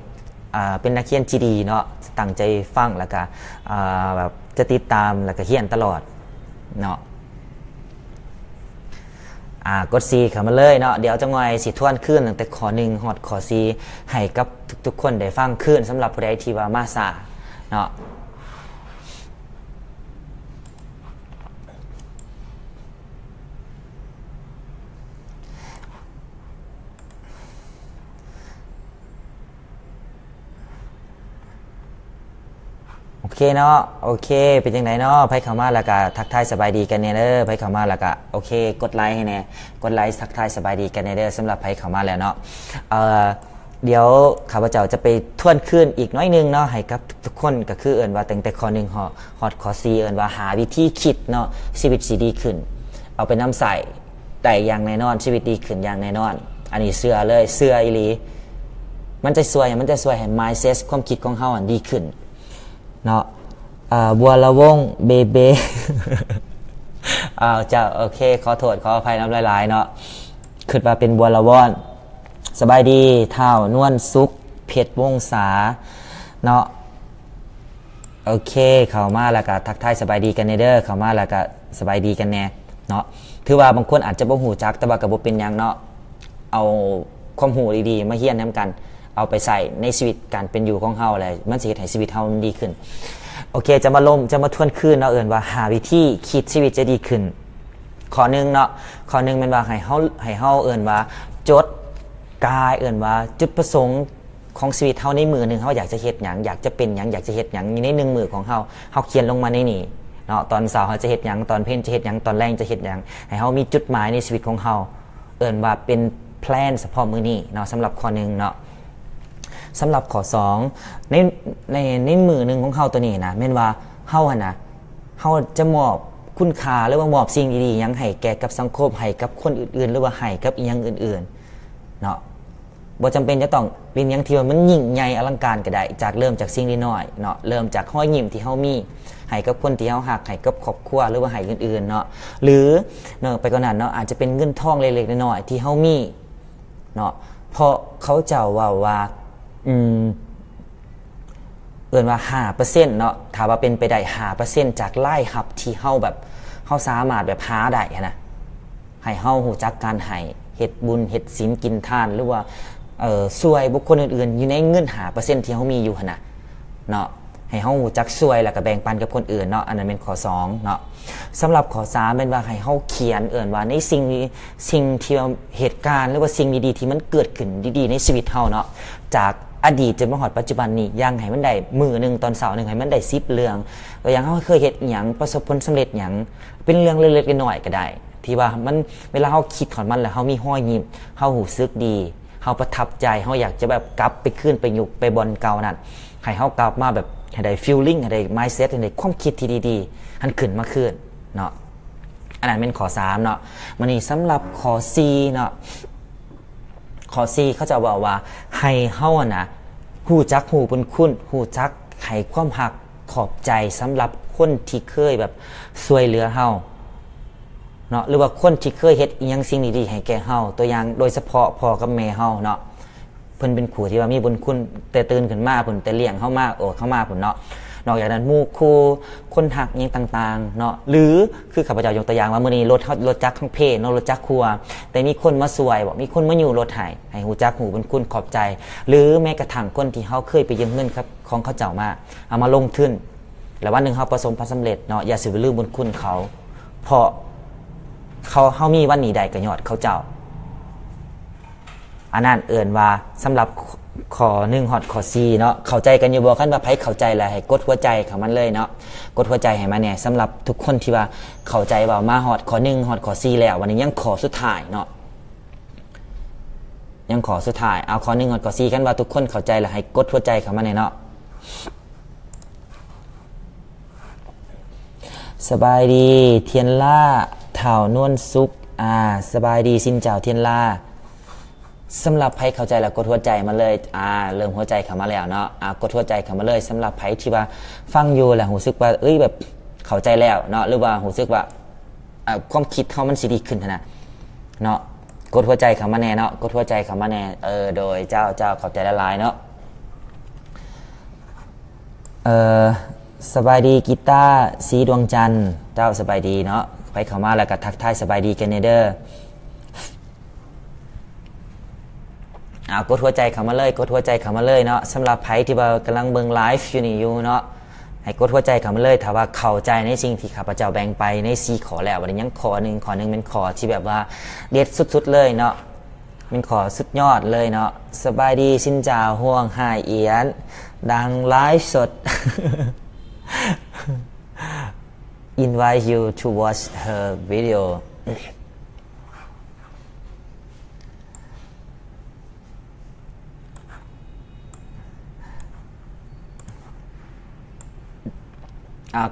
เป็นนักเขียนที่ดีเนาะตั้งใจฟังแล้วก็แบบจะติดตามแล้วก็เขียนตลอดเนาะ กด C เข้ามาเลยเนาะเดี๋ยวจังหน่อยสิทวนขึ้นตั้งแต่ข้อ1ฮอดข้อ4ให้กับทุกๆคนได้ฟังขึ้นสำหรับผู้ใดที่ว่ามาซ่าเนาะโอเคเนาะโอเคเป็นยังไงเนาะไผเข้ามาแล้วก็ทักทายสบายดีกันแน่เด้อไผเข้ามาแล้วก็โอเคกดไลค์ให้แน่กดไลค์ทักทายสบายดีกันแน่เด้อสำหรับไผเข้ามาแล้วเนาะเดี๋ยวข้าพเจ้าจะไปทวนคืนอีกน้อยนึงเนาะให้กับทุกคนก็คือเอิ้นว่าตั้งแต่ข้อ1ฮอดข้อ4เอิ้นว่าหาวิธีคิดเนาะชีวิตสิดีขึ้นเอาไปนำใส่ได้อย่างแน่นอนชีวิตดีขึ้นอย่างแน่นอนอันนี้เชื่อเลยเชื่ออีหลีมันจะช่วยให้ mindset ความคิดของเฮาดีขึ้นเนาะบัวละวงเบเบ จะโอเคขอโทษขออภัยน้ำหลายๆเนาะคิดว่าเป็นบัวละวอนสบายดีเท่านวลซุกเพชรวงศาเนาะโอเคเข้ามาแล้วก็ทักทายสบายดีกันเด้อเข้ามาแล้วก็สบายดีกันแน่เนาะถือว่าบางคนอาจจะบ่ฮู้จักแต่ว่าก็บ่เป็นหยังเนาะเอาความรู้ดีๆมาเรียนนำกันเอาไปใส่ในชีวิตการเป็นอยู่ของเฮาเลยมันสิเฮ็ดให้ชีวิตเฮามันดีขึ้นโอเคจะมาทวนคืนเนาะเอิ้นว่าหาวิธีคิดชีวิตจะดีขึ้นข้อ1เนาะข้อ1มันว่าให้เฮาเอิ้นว่าจดกายเอิ้นว่าจุดประสงค์ของชีวิตเฮาในมือนึงเฮาอยากจะเฮ็ดหยังอยากจะเป็นหยังอยากจะเฮ็ดหยังใน1มือของเฮาเขียนลงมาในนี่เนาะตอนเช้าเฮาจะเฮ็ดหยังตอนเพลจะเฮ็ดหยังตอนแลงจะเฮ็ดหยังให้เฮามีจุดหมายในชีวิตของเฮาเอิ้นว่าเป็นแพลนเฉพาะมื้อนี้เนาะสำหรับข้อ1เนาะสำหรับข้อ2ในมือหนึ่งของเฮาตัวนี้นะแม่นว่าเฮานะเฮาจะมอบคุณค่าหรือว่ามอบสิ่งดีๆยังให้แก่กับสังคมให้กับคนอื่นๆหรือว่าให้กับอีหยังอื่นๆเนาะบ่จำเป็นจะต้องเป็นหยังที่ว่ามันยิ่งใหญ่อลังการก็ได้จากเริ่มจากสิ่งน้อยๆเนาะเริ่มจากรอยยิ้มที่เฮามีให้กับคนที่เฮารักให้กับครอบครัวหรือว่าให้อื่นๆเนาะหรือเนาะไปกว่านั้นเนาะอาจจะเป็นเงินทองเล็กๆน้อยๆที่เฮามีเนาะเพราะเขาเจ้าว่าเอิ้นว่า 5% เนาะถ้าว่าเป็นไปได้ 5% จากรายรับที่เฮาแบบเฮาสามารถแบบหาได้นะให้เฮารู้จักการให้เฮ็ดบุญเฮ็ดศีลกินทานหรือว่าช่วยบุคคลอื่นๆอยู่ในเงิน 5% ที่เฮามีอยู่หั่นน่ะเนาะให้เฮารู้จักช่วยแล้วก็แบ่งปันกับคนอื่นเนาะอันนั้นเป็นข้อ2เนาะสำหรับข้อ3เป็นว่าให้เฮาเขียนเอิ้นว่าในสิ่งที่เหตุการณ์หรือว่าสิ่งดีๆที่มันเกิดขึ้นดีๆในชีวิตเฮาเนาะจากอดีตจนมาฮอดปัจจุบันนี้ยังให้มันได้มือนึงตอนเช้านึงให้มันได้10เรื่องก็อย่างเฮาเคยเฮ็ดหยังประสบผลสำเร็จหยังเป็นเรื่องเล็กๆน้อยๆก็ได้ที่ว่ามันเวลาเฮาคิดของมันแล้วเฮามีรอยยิ้มเฮารู้สึกดีเฮาประทับใจเฮาอยากจะแบบกลับไปคืนไปยุคไปบอนเก่านั่นให้เฮากลับมาแบบให้ได้ feeling ให้ได้ mindset ให้ได้ความคิดที่ดีๆหันขึ้นมาคืนเนาะอันนั้นเป็นข้อ3เนาะมื้อนี้สำหรับข้อ4เนาะข้อ4เขาจะบอกว่าให้เฮานะฮู้จักฮู้บุญคุณฮู้จักให้ความรักขอบใจสำหรับคนที่เคยแบบช่วยเหลือเฮาเนาะหรือว่าคนที่เคยเฮ็ดอีหยังสิ่งดีๆให้แก่เฮาตัวอย่างโดยเฉพาะพ่อกับแม่เฮาเนาะเพิ่นเป็นครูที่ว่ามีบุญคุณแต่ตื่นขึ้นมาเพิ่นแต่เลี้ยงเฮามาเข้ามาพุ่นเนาะนอกจากนั้นหมู่ครูคนหักอีหยังต่างๆเนาะหรือคือข้าพเจ้ายกตัวอย่างว่ามื้อนี้รถจักรทั้งเพศเนาะรถจักรครัวแต่มีคนมาช่วยบ่มีคนมาอยู่รถให้ฮู้จักฮู้บุญคุณขอบใจหรือแม้กระทั่งคนที่เฮาเคยไปยืมเงินครับของเขาเจ้ามาเอามาลงทุนแล้ววันนึงเฮาประสบความสำเร็จเนาะอย่าสิไปลืมบุญคุณเขาเพราะเฮามีวันนี้ได้ก็ยอดเขาเจ้าอันนั้นเอิ้นว่าสำหรับข้อ1ฮอดข้อ4เนาะเข้าใจกันอยู่บ่คันว่าไผเข้าใจแล้วให้กดหัวใจเข้ามันเลยเนาะกดหัวใจให้มาแน่สำหรับทุกคนที่ว่าเข้าใจว่ามาฮอดข้อ1ฮอดข้อ4แล้ววันนี้ยังข้อสุดท้ายเนาะยังข้อสุดท้ายเอาข้อ1ฮอดข้อ4กันว่าทุกคนเข้าใจแล้วให้กดหัวใจเข้ามาแน่เนาะสบายดีเทียนล่าเฒ่านวลสุขสบายดีสินเจ้าเทียนล่าสำหรับไผเข้าใจแล้วกดหัวใจมาเลยเริ่มหัวใจเข้ามาแล้วเนาะกดหัวใจเข้ามาเลยสำหรับไผที่ว่าฟังอยู่แล้วรู้สึกว่าแบบเข้าใจแล้วเนาะหรือว่ารู้สึกว่าความคิดเฮามันสิดีขึ้นนะเนาะกดหัวใจเข้ามาแน่เนาะกดหัวใจเข้ามาแน่โดยเจ้าเข้าใจละลายเนาะสบายดีกีตาร์สีดวงจันทร์เจ้าสบายดีเนาะไผเข้ามาแล้วก็ทักทายสบายดีกันเด้อ กดหัวใจเข้ามาเลยกดหัวใจเข้ามาเลยเนาะสำหรับไผที่ว่ากำลังเบิ่งไลฟ์อยู่นี่อยู่เนาะให้กดหัวใจเข้ามาเลยถ้าว่าเข้าใจในสิ่งที่ข้าพเจ้าแบ่งไปใน4ข้อแล้ววันนี้ยังข้อหนึ่งเป็นข้อที่แบบว่าเด็ดสุดๆเลยเนาะเป็นข้อสุดยอดเลยเนาะสบายดีสินจาห่วงหายเอียนดังไลฟ์สด invite you to watch her video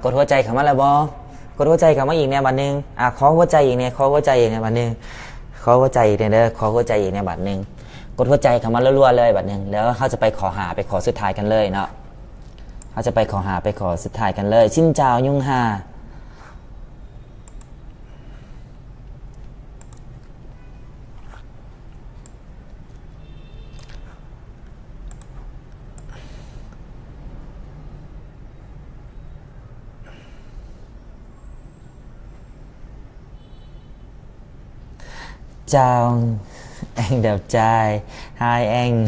กดหัวใจเข้ามาแล้วบอกดหัวใจเข้ามาอีกในบัดนึงขอหัวใจอีกเนี่ยขอหัวใจอีกในบัดนึงขอหัวใจอีกเนี่ยเด้อขอหัวใจอีกในบัดนึงกดหัวใจเข้ามารัวๆเลยบัดนึงแล้วเขาจะไปขอหาไปขอสุดท้ายกันเลยเนาะเขาจะไปขอหาไปขอสุดท้ายกันเลยชินเจ้ายุ่งหาchào anh đẹp trai hai anh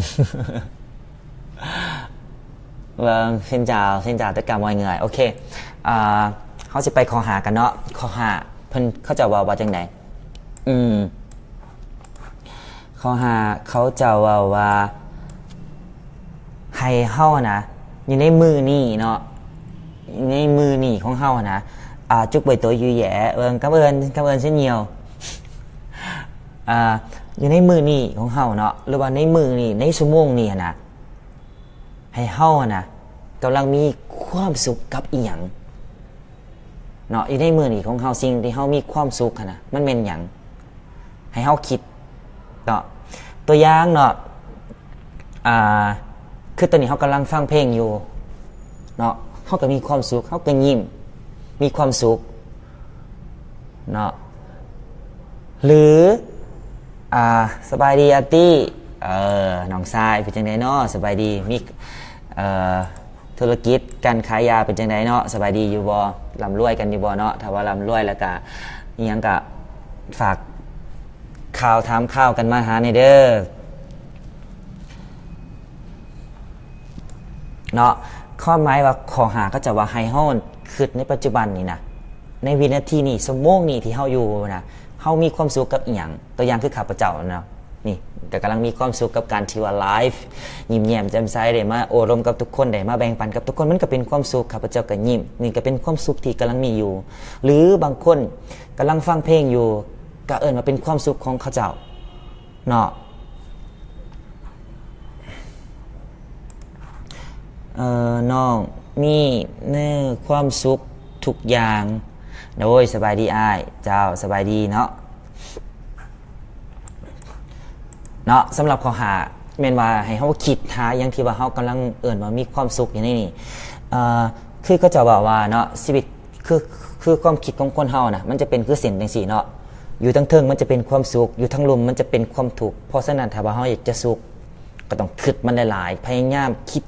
vâng xin chào tất cả mọi người ok เขาจะไปขอหากันเนาะขอหาเพิ่นเขาจะว่าจังไดขอหาเขาจะว่าให้เฮานะอยู่ในมือนี่เนาะในมือนี่ของเฮานะchúc buổi tối vui vẻ vâng cảm ơn rất nhiều อยู่ในมือนี่ของเฮาเนาะหรือว่าในมือนี่ในชั่วโมงนี่นะให้เฮานะกำลังมีความสุขกับอีหยังเนาะอยู่ในมือนี่ของเฮาสิ่งที่เฮามีความสุขนะมันเป็นหยังให้เฮาคิดเนาะตัวอย่างเนาะคือตอนนี้เฮากำลังฟังเพลงอยู่เนาะเฮาก็มีความสุขเฮาก็ยิ้มมีความสุขเนาะหรือสบายดีอาร์ตี้น้องทรายเป็นจังไดเนาะสบายดีมีธุรกิจการขายยาเป็นจังไดเนาะสบายดีอยู่บ่ร่ำรวยกันอยู่บ่เนาะถ้าว่าร่ำรวยแล้วก็อีหยังก็ฝากข่าวถามข่าวกันมาหาในเด้อเนาะข้อหมายว่าขอหาก็จะว่าให้เฮาคิดในปัจจุบันนี่นะในวินาทีนี้ชั่วโมงนี้ที่เฮาอยู่นะเฮามีความสุขกับอีหยังตัวอย่างคือข้าพเจ้าเนาะนี่ก็กำลังมีความสุขกับการที่ว่าไลฟ์ยิ้มแย้มแจ่มใสได้มาโอรมกับทุกคนได้มาแบ่งปันกับทุกคนมันก็เป็นความสุขข้าพเจ้าก็ยิ้มนี่ก็เป็นความสุขที่กำลังมีอยู่หรือบางคนกำลังฟังเพลงอยู่ก็เอิ้นว่าเป็นความสุขของเขาเจ้าเนาะน้องมีเนื้อความสุขทุกอย่างโดยสบายดีอ้ายเจ้าสบายดีเนาะสำหรับข้อหาแม่นว่าให้เฮาคิดหาอย่างที่ว่าเฮากำลังเอิ้นว่ามีความสุขอยู่ในนี่คือก็จะบอกว่าเนาะชีวิตคือความคิดของคนเฮานะมันจะเป็นคือเส้นจังซี่เนาะอยู่ทั้งเทิงมันจะเป็นความสุขอยู่ทั้งลมมันจะเป็นความทุกข์เพราะฉะนั้นถ้าว่าเฮาอยากจะสุขก็ต้องคิดมันหลายๆพยายามคิ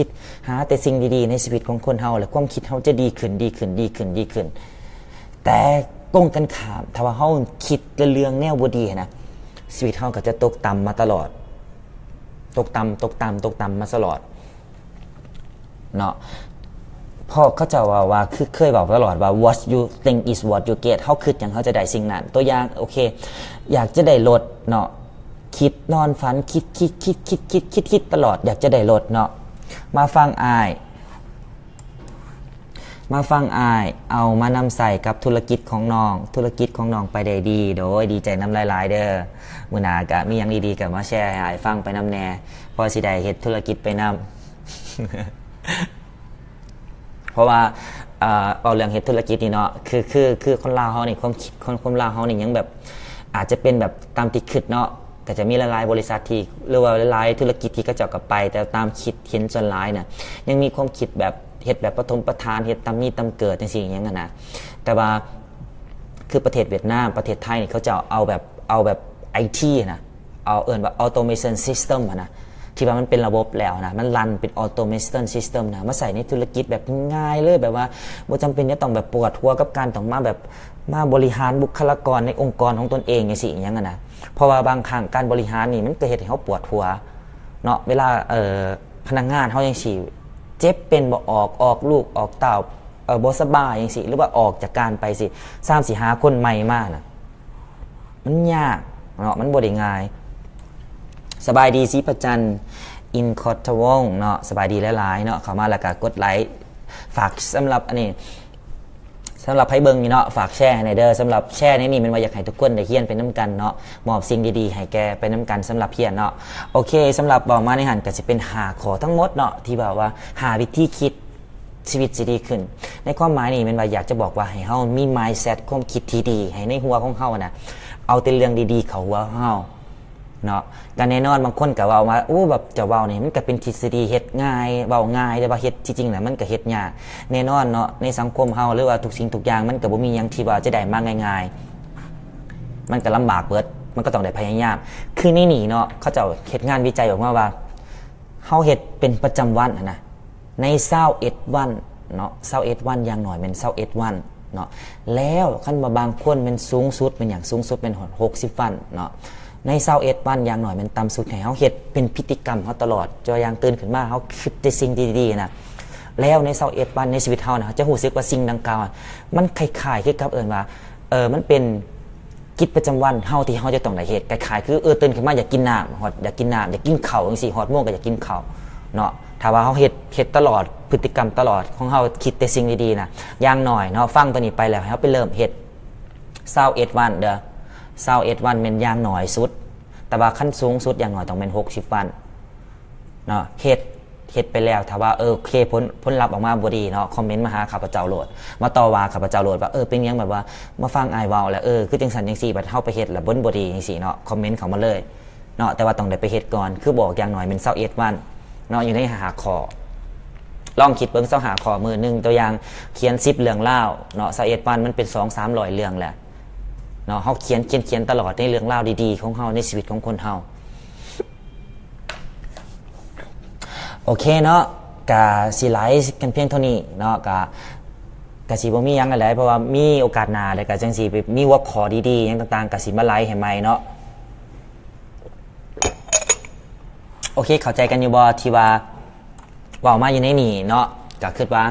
ดหาแต่สิ่งดีๆในชีวิตของคนเฮาแล้วความคิดเฮาจะดีขึ้นแต่ตรงกันข้ามถ้าว่าเฮาคิดเรื่องแนวบ่ดีนะชีวิตเฮาก็จะตกต่ำมาตลอดตกต่ำมาตลอดเนาะพ่อเขาจะว่าคือเคยบอกตลอดว่า what you think is what you get เฮาคิดหยังเฮาจะได้สิ่งนั้นตัวอย่างโอเคอยากจะได้รถเนาะคิดนอนฝันคิดตลอดอยากจะได้รถเนาะมาฟังอายเอามานำใส่กับธุรกิจของน้องไปได้ดีโดยดีใจน้ำหลายๆเด้อมื้อหน้าก็มีหยังดีๆก็มาแชร์ให้อายฟังไปนำแน่พอสิได้เฮ็ดธุรกิจไปนำ เพราะว่าเอาเรื่องเฮ็ดธุรกิจนี่เนาะคือคนลาวเฮานี่ความคิดคนลาวเฮานี่ยังแบบอาจจะเป็นแบบตามที่คิดเนาะก็จะมีหลายๆบริษัทที่หรือว่าหลายๆธุรกิจที่ก็เจาะกับไปแต่ตามคิดเห็นส่วนหลายน่ะยังมีความคิดแบบเฮ็ดแบบปฐมประธานเฮ็ดตามมีตามเกิดจังซี่อย่างนั้นนะแต่ว่าคือประเทศเวียดนามประเทศไทยนี่เขาจะเอาแบบ IT นะเอาเอิ้นว่า automation system นะ ที่ว่ามันเป็นระบบแล้วนะมันรันเป็นออโตเมชันซิสเต็มนะมาใส่ในธุรกิจแบบง่ายเลยแบบว่าบ่จำเป็นจะต้องแบบปวดหัวกับการต้องมาแบบมาบริหารบุคลากรในองค์กรของตนเองอย่างสิอย่างนั้นนะเพราะว่าบางครั้งการบริหารนี่มันก็เฮ็ดให้เฮาปวดหัวเนาะเวลาพนักงานเฮาจังซี่เจ็บเป็นบ่ออกลูกออกเต้าบ่สบายจังซี่หรือว่าออกจากการไปสิ3-4 5คนใหม่มาน่ะมันยากเนาะมันบ่ได้ง่ายสบายดีสิประจันอินคอร์ทวงเนาะสบายดีหลายๆเนาะเข้ามาแล้วก็กดไลค์ฝากสำหรับอันนี้สำหรับให้เบิ่งนี่เนาะฝากแชร์ในเด้อสำหรับแชร์ในนี่มันว่าอยากให้ทุกคนได้เฮียนไปน้ำกันเนาะมอบสิ่งดีๆให้แกไปน้ำกันสำหรับเฮียนเนาะโอเคสำหรับบอกมาในหันก็จะเป็น5ข้อทั้งหมดเนาะที่แบบว่า5วิธีคิดชีวิตจะดีขึ้นในความหมายนี่มันว่าอยากจะบอกว่าให้เฮามี mindset ความคิดที่ดีให้ในหัวของเฮานะเอาแต่เรื่องดีๆเข้าหัวเฮาเนาะกันแน่นอนบางคนก็เว้ามาแบบจะเว้านี่มันก็เป็นทฤษฎีเฮ็ดง่ายเว้าง่ายแต่ว่าเฮ็ดที่จริงน่ะมันก็เฮ็ดยากแน่นอนเนาะในสังคมเฮาหรือว่าทุกสิ่งทุกอย่างมันก็บ่มีหยังที่ว่าจะได้มาง่ายๆมันก็ลำบากเบิดมันก็ต้องได้พยายามคือนี่เนาะเขาเจ้าเฮ็ดงานวิจัยออกมาว่าเฮาเฮ็ดเป็นประจำวันนะใน21วันเนาะ21วันอย่างน้อยเป็น21วันเนาะแล้วคันว่าบางคนเป็นสูงสุดเป็นอย่างสูงสุดเป็น60วันเนาะใน21วันอย่างน้อยมันต่ำสุดให้เฮาเฮ็ดเป็นพฤติกรรมเฮาตลอดจนอย่างตื่นขึ้นมาเฮาคิดแต่สิ่งดีๆนะแล้วใน21วันในชีวิตเฮานะจะรู้สึกว่าสิ่งดังกล่าวมันคล้ายๆคือกับว่ามันเป็นกิจประจำวันเฮาที่เฮาจะต้องได้เฮ็ดคล้ายๆคือตื่นขึ้นมาอยากกินน้ำอยากกินข้าวจังซี่ฮอดโมงก็อยากกินข้าวเนาะถ้าว่าเฮาเฮ็ดตลอดพฤติกรรมตลอดของเฮาคิดแต่สิ่งดีๆนะอย่างน้อยเนาะฟังตัวนี้ไปแล้วให้เฮาไปเริ่มเฮ็ด21วันเด้อ21วันเป็นอย่างน้อยสุดแต่ว่าขั้นสูงสุดอย่างน้อยต้องเป็น60วันเนาะเฮ็ดไปแล้วถ้าว่าโอเคผลลัพธ์ออกมาบ่ดีเนาะคอมเมนต์มาหาข้าพเจ้าโหลดมาต่อว่าข้าพเจ้าโหลดว่าเป็นยังแบบว่ามาฟังอ้ายเว้าแล้วคือจังซั่นจังซี่บัดเฮาไปเฮ็ดแล้วบ่ดีจังซี่เนาะคอมเมนต์เข้ามาเลยเนาะแต่ว่าต้องได้ไปเฮ็ดก่อนคือบอกอย่างน้อยเป็น21วันเนาะอยู่ใน5ข้อลองคิดเบิ่ง25ข้อมื้อนึงตัวอย่างเขียน10เรื่องราวเนาะ21วันมันเป็น 2-300 เรื่องแหละเนาะเฮาเขียนตลอดในเรื่องราวดีๆของเฮาในชีวิตของคนเฮาโอเคเนาะกะสิไลฟ์กันเพียงเท่านี้เนาะกะสิบ่มีหยังอะไรเพราะว่ามีโอกาสหน้าแล้วก็จังสิไปมีหัวข้อดีๆหยังต่างๆกะสิมาไลฟ์ให้ใหม่เนาะโอเคเข้าใจกันอยู่บ่ที่ว่าเว้ามาอยู่ในนี่เนาะก็คิดว่า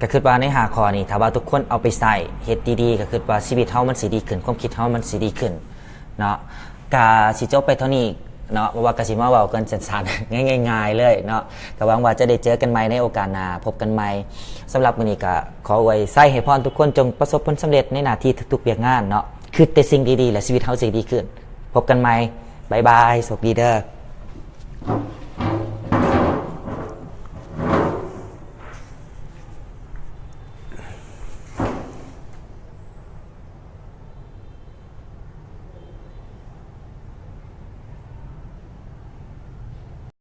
ก็คิดว่าใน5ข้อนี้ถ้าว่าทุกคนเอาไปใส่เฮ็ดดีๆก็คิดว่าชีวิตเฮามันสิดีขึ้นความคิดเฮามันสิดีขึ้นเนาะกะสิจบไปเท่านี้เนาะว่ากะสิมาเว้ากันสั้นๆง่ายๆเลยเนาะก็หวังว่าจะได้เจอกันใหม่ในโอกาสหน้าพบกันใหม่สำหรับมื้อนี้ก็ขอไว้ใส่ให้พรทุกคนจงประสบผลสำเร็จในหน้าที่ทุกๆเวียกงานเนาะคือแต่สิ่งดีๆและชีวิตเฮาสิดีขึ้นพบกันใหม่บ๊ายบายสวัสดีเด้อ